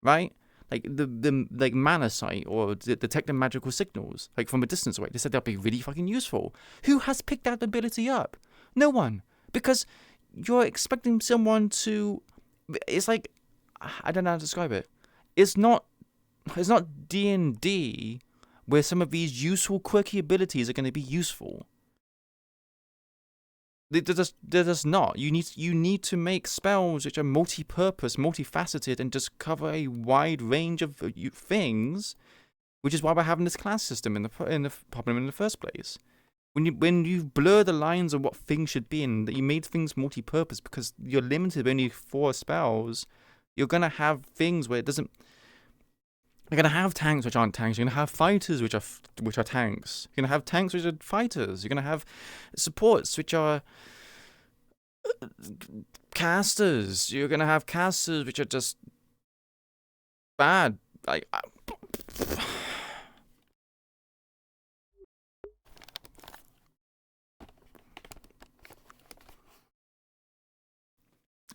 right? Like, the mana sight or detect the magical signals, like, from a distance away. They said that'd be really fucking useful. Who has picked that ability up? No one. Because you're expecting someone to, it's like, I don't know how to describe it. It's not D&D where some of these useful, quirky abilities are going to be useful. They're just not. You need to make spells which are multi-purpose, multifaceted, and just cover a wide range of things, which is why we're having this class system in the problem in the first place. When you blur the lines of what things should be and that you made things multi-purpose because you're limited to only 4 spells, you're gonna have things where it doesn't. You're gonna have tanks which aren't tanks. You're gonna have fighters which are tanks. You're gonna have tanks which are fighters. You're gonna have supports which are casters. You're gonna have casters which are just bad.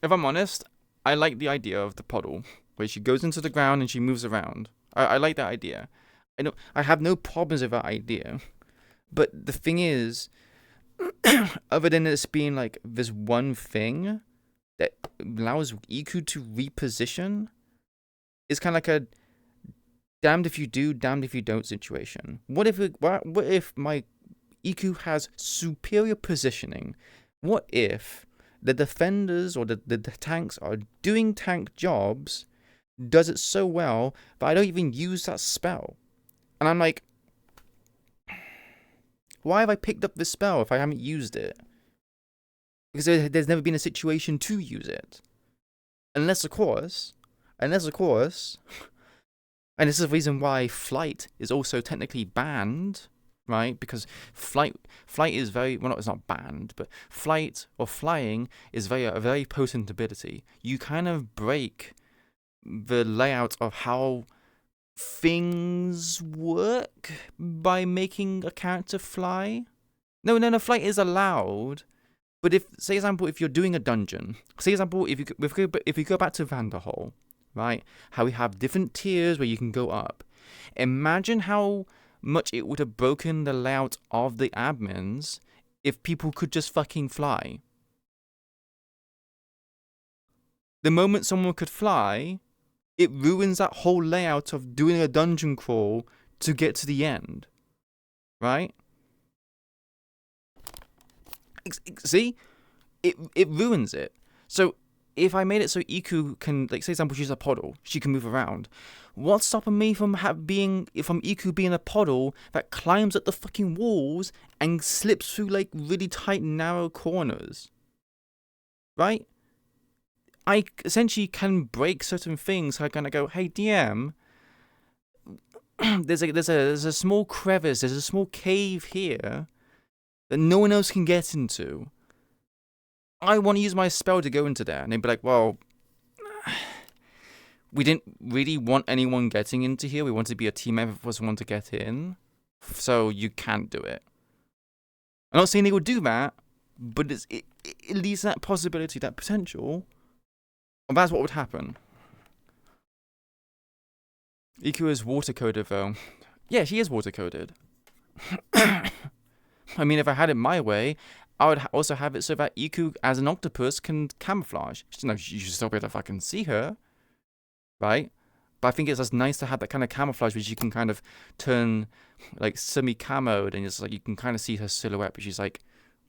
If I'm honest, I like the idea of the puddle where she goes into the ground and she moves around. I like that idea. I have no problems with that idea. But the thing is, other than this being like this one thing that allows Iku to reposition, it's kind of like a damned if you do, damned if you don't situation. What if my Iku has superior positioning? What if the defenders or the tanks are doing tank jobs, does it so well, but I don't even use that spell. And I'm like, why have I picked up this spell if I haven't used it? Because there's never been a situation to use it. Unless, of course, and this is the reason why flight is also technically banned, right? Because flight is very, well, it's not banned, but flight or flying is a very potent ability. You kind of break the layout of how things work by making a character fly. No, flight is allowed. But if, say example, if you're doing a dungeon, say example, if you go back to Vanderhall, right, how we have different tiers where you can go up. Imagine how much it would have broken the layout of the admins if people could just fucking fly. The moment someone could fly, it ruins that whole layout of doing a dungeon crawl to get to the end, right? See? It ruins it. So if I made it so Iku can, like, say example, she's a Poddle, she can move around. What's stopping me from Iku being a Poddle that climbs up the fucking walls and slips through like really tight, narrow corners? Right? I essentially can break certain things. So I kind of go, hey DM, there's a small crevice, there's a small cave here that no one else can get into. I want to use my spell to go into there. And they'd be like, well, we didn't really want anyone getting into here. We wanted to be a team effort for someone to get in. So you can't do it. I'm not saying they would do that, but it leaves that possibility, that potential. And that's what would happen. Iku is water-coded, though. Yeah, she is water-coded. I mean, if I had it my way, I would also have it so that Iku, as an octopus, can camouflage. You should still be able to fucking see her, right? But I think it's just nice to have that kind of camouflage, which you can kind of turn, like, semi-camoed, and it's like you can kind of see her silhouette, but she's, like,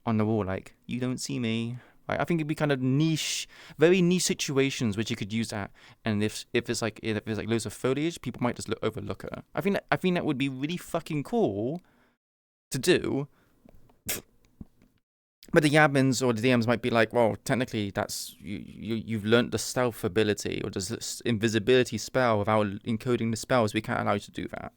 on the wall, like, you don't see me. Right? I think it'd be kind of niche, very niche situations which you could use that. And if it's like loads of foliage, people might just overlook her. I think that would be really fucking cool to do. But the admins or the DMs might be like, well, technically that's you've learnt the stealth ability or this invisibility spell without encoding the spells. We can't allow you to do that.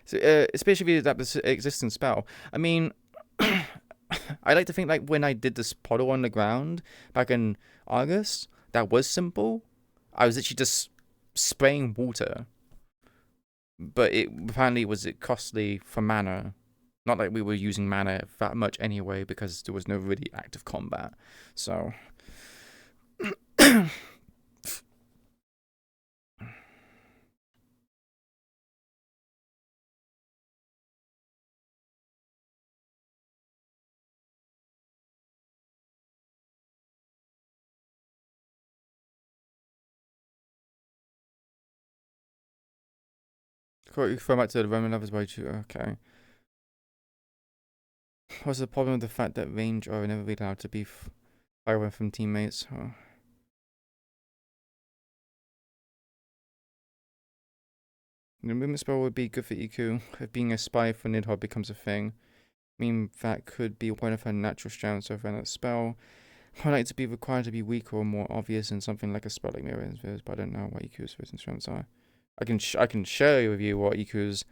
So, especially that this existing spell. I mean, I like to think like when I did this Poddle on the ground back in August, that was simple. I was literally just spraying water. But apparently was costly for mana. Not like we were using mana that much anyway because there was no really active combat. So refer back to the Roman lovers way too. Okay. What's the problem with the fact that range are never really allowed to be far away from teammates? Oh. The movement spell would be good for Iku if being a spy for Nidhogg becomes a thing. I mean, that could be one of her natural strengths over that spell. I'd like to be required to be weaker or more obvious in something like a spell like Mirror, but I don't know what Iku's written strengths are. I can share with you what Iku's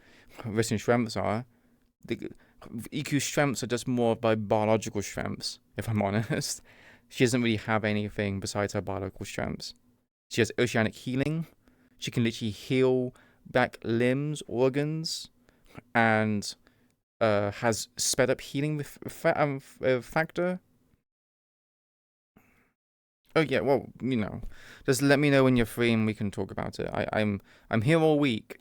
written strengths are. Iku's strengths are just more by biological strengths, if I'm honest. She doesn't really have anything besides her biological strengths. She has oceanic healing. She can literally heal back limbs, organs, and has sped up healing with factor. Oh yeah, well, you know, just let me know when you're free and we can talk about it. I'm here all week.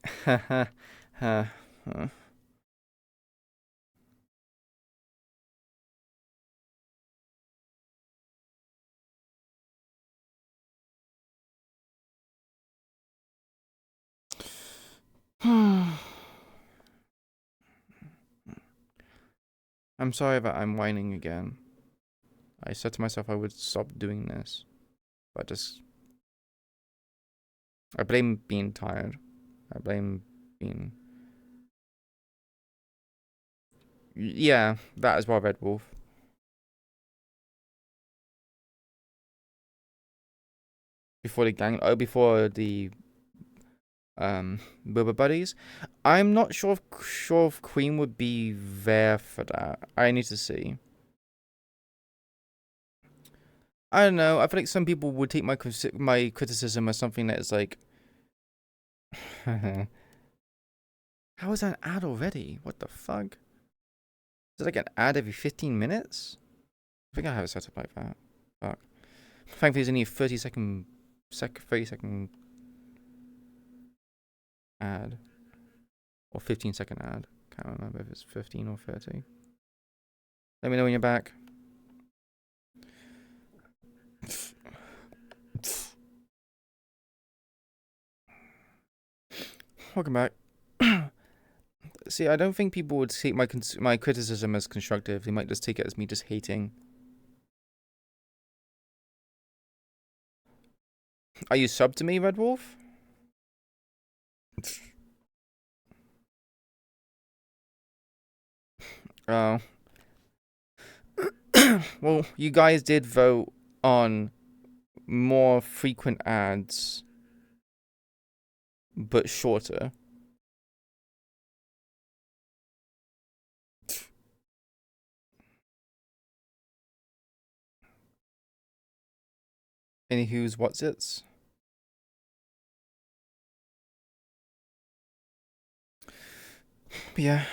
I'm sorry that I'm whining again. I said to myself I would stop doing this, but I blame being tired. I blame being... Yeah, that as well, Red Wolf. Before the gang... Oh, before the... Bubba Buddies. I'm not sure if Queen would be there for that. I need to see. I don't know. I feel like some people would take my criticism as something that is like... How is that an ad already? What the fuck? Is it like an ad every 15 minutes? I think I have it set up like that. Fuck. Thankfully, there's only a 30-second ad. Or 15-second ad. Can't remember if it's 15 or 30. Let me know when you're back. Welcome back. See, I don't think people would take my criticism as constructive. They might just take it as me just hating. Are you subbed to me, Red Wolf? Oh. Well, you guys did vote on more frequent ads, but shorter. Anywho's what's its? Yeah.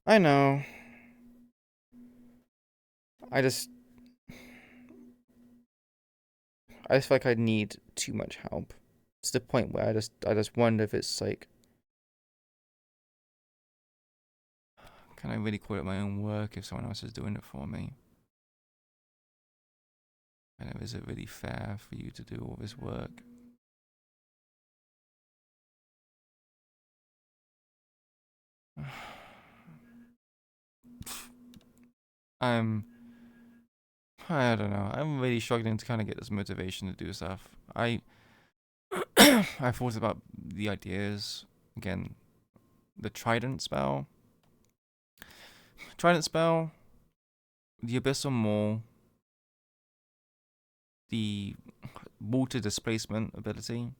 I know. I just feel like I need too much help. It's the point where I just wonder if it's like, can I really call it my own work if someone else is doing it for me? And is it really fair for you to do all this work? I don't know. I'm really struggling to kind of get this motivation to do stuff. I thought about the ideas again. The Trident spell, the Abyssal Maul, the water displacement ability,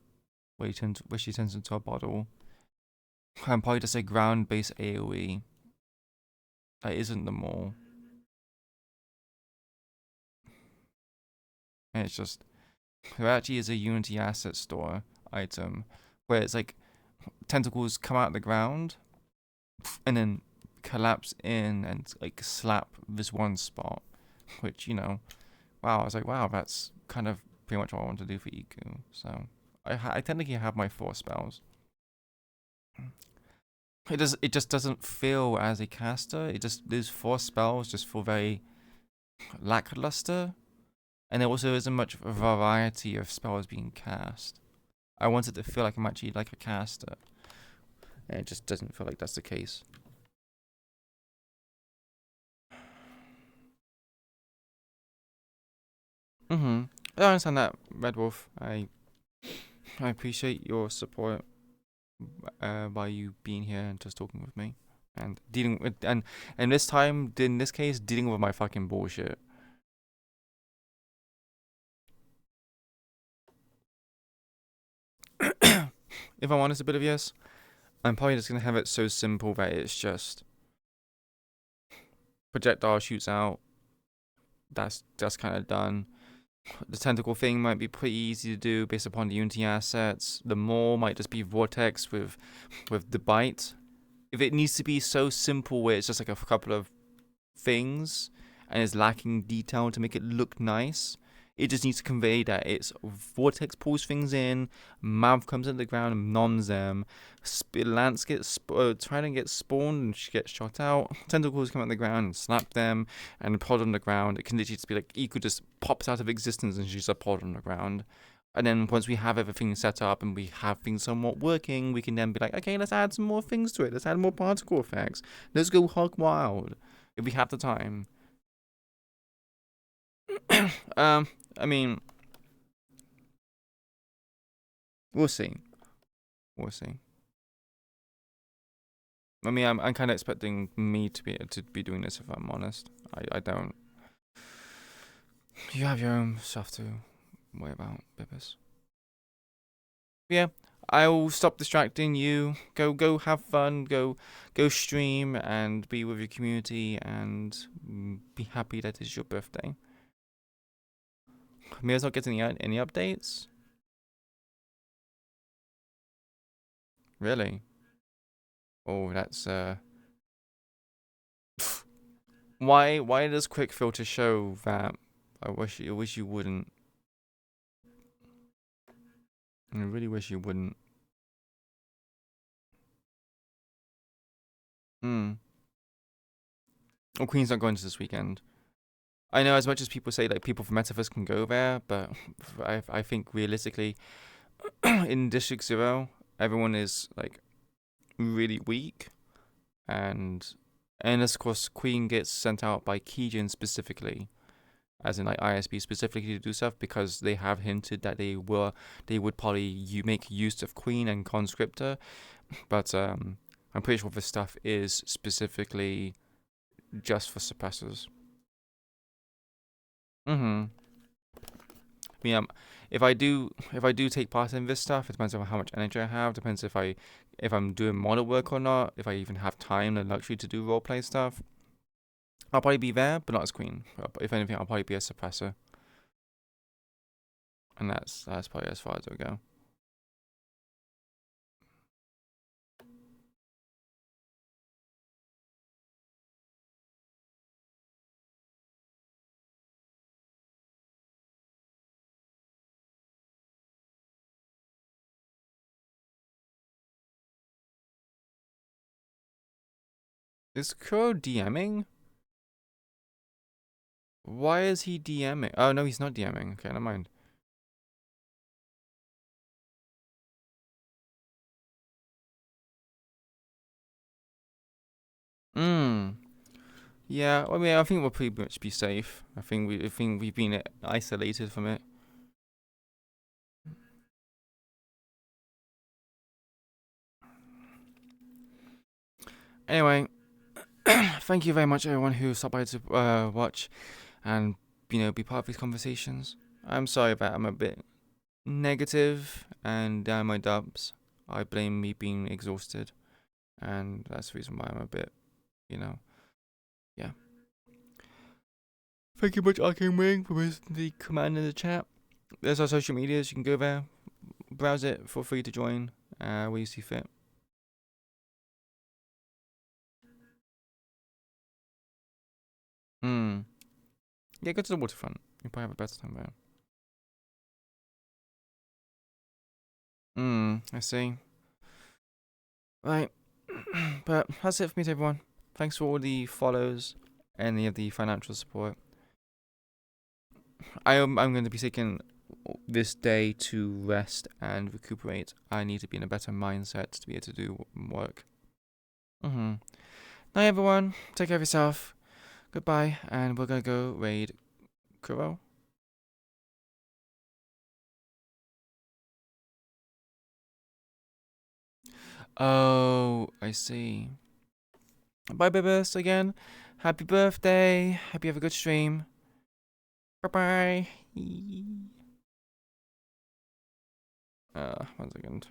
where she turns into a bottle, and probably just a ground-based AoE. That isn't the Maul. And it's just, there actually is a Unity asset store item where it's like tentacles come out of the ground and then collapse in and like slap this one spot, which, you know, wow, I was like, wow, that's kind of pretty much what I want to do for Iku. So I technically have my 4 spells. It just doesn't feel as a caster. Those 4 spells just feel very lackluster. And there also isn't much variety of spells being cast. I want it to feel like I'm actually like a caster. And it just doesn't feel like that's the case. I understand that, Red Wolf. I appreciate your support by you being here and just talking with me. And dealing with, and this time, in this case, dealing with my fucking bullshit. If I'm honest, a bit of yes, I'm probably just gonna have it so simple that it's just projectile shoots out. That's kind of done. The tentacle thing might be pretty easy to do based upon the Unity assets. The Maul might just be Vortex with the bite. If it needs to be so simple where it's just like a couple of things and is lacking detail to make it look nice, it just needs to convey that it's Vortex pulls things in, mouth comes into the ground and noms them, Lance gets trying to get spawned and she gets shot out, tentacles come out of the ground and slap them, and a pod on the ground. It can literally just be like Iku just pops out of existence and she's a pod on the ground. And then once we have everything set up and we have things somewhat working, we can then be like, okay, let's add some more things to it. Let's add more particle effects. Let's go hog wild if we have the time. I mean, we'll see. We'll see. I mean, I'm kind of expecting me to be doing this, if I'm honest. I don't. You have your own stuff to worry about, Bibbers. Yeah, I'll stop distracting you. Go have fun. Go stream and be with your community and be happy that it's your birthday. Mia's not getting any updates? Really? Oh, that's Why does quick filter show that? I wish you wouldn't. I really wish you wouldn't. Well, Queen's not going to this weekend. I know, as much as people say like people from Metaverse can go there, but I think realistically, in District 0, everyone is like really weak, and of course Queen gets sent out by Keijin specifically, as in like ISP specifically to do stuff because they have hinted that they would probably make use of Queen and Conscriptor, but I'm pretty sure this stuff is specifically just for suppressors. Yeah, if I do take part in this stuff, it depends on how much energy I have. Depends if I'm doing model work or not. If I even have time and luxury to do roleplay stuff. I'll probably be there, but not as Queen. If anything, I'll probably be a suppressor, and that's probably as far as it'll go. Is Crow DMing? Why is he DMing? Oh, no, he's not DMing. Okay, never mind. Yeah, I mean, I think we'll pretty much be safe. I think we've been isolated from it. Anyway, thank you very much, everyone who stopped by to watch and be part of these conversations. I'm sorry that I'm a bit negative and down my dumps. I blame me being exhausted, and that's the reason why I'm a bit, yeah. Thank you much, Arcane Wing, for the command in the chat. There's our social medias. You can go there, browse it, feel free to join where you see fit. Yeah, go to the waterfront. You'll probably have a better time there. I see. Right. But that's it for me, everyone. Thanks for all the follows and any of the financial support. I'm going to be taking this day to rest and recuperate. I need to be in a better mindset to be able to do work. Night, everyone. Take care of yourself. Goodbye, and we're gonna go raid Kuro. Oh, I see. Bye, Bibis, again. Happy birthday. Hope you have a good stream. Bye-bye. 1 second.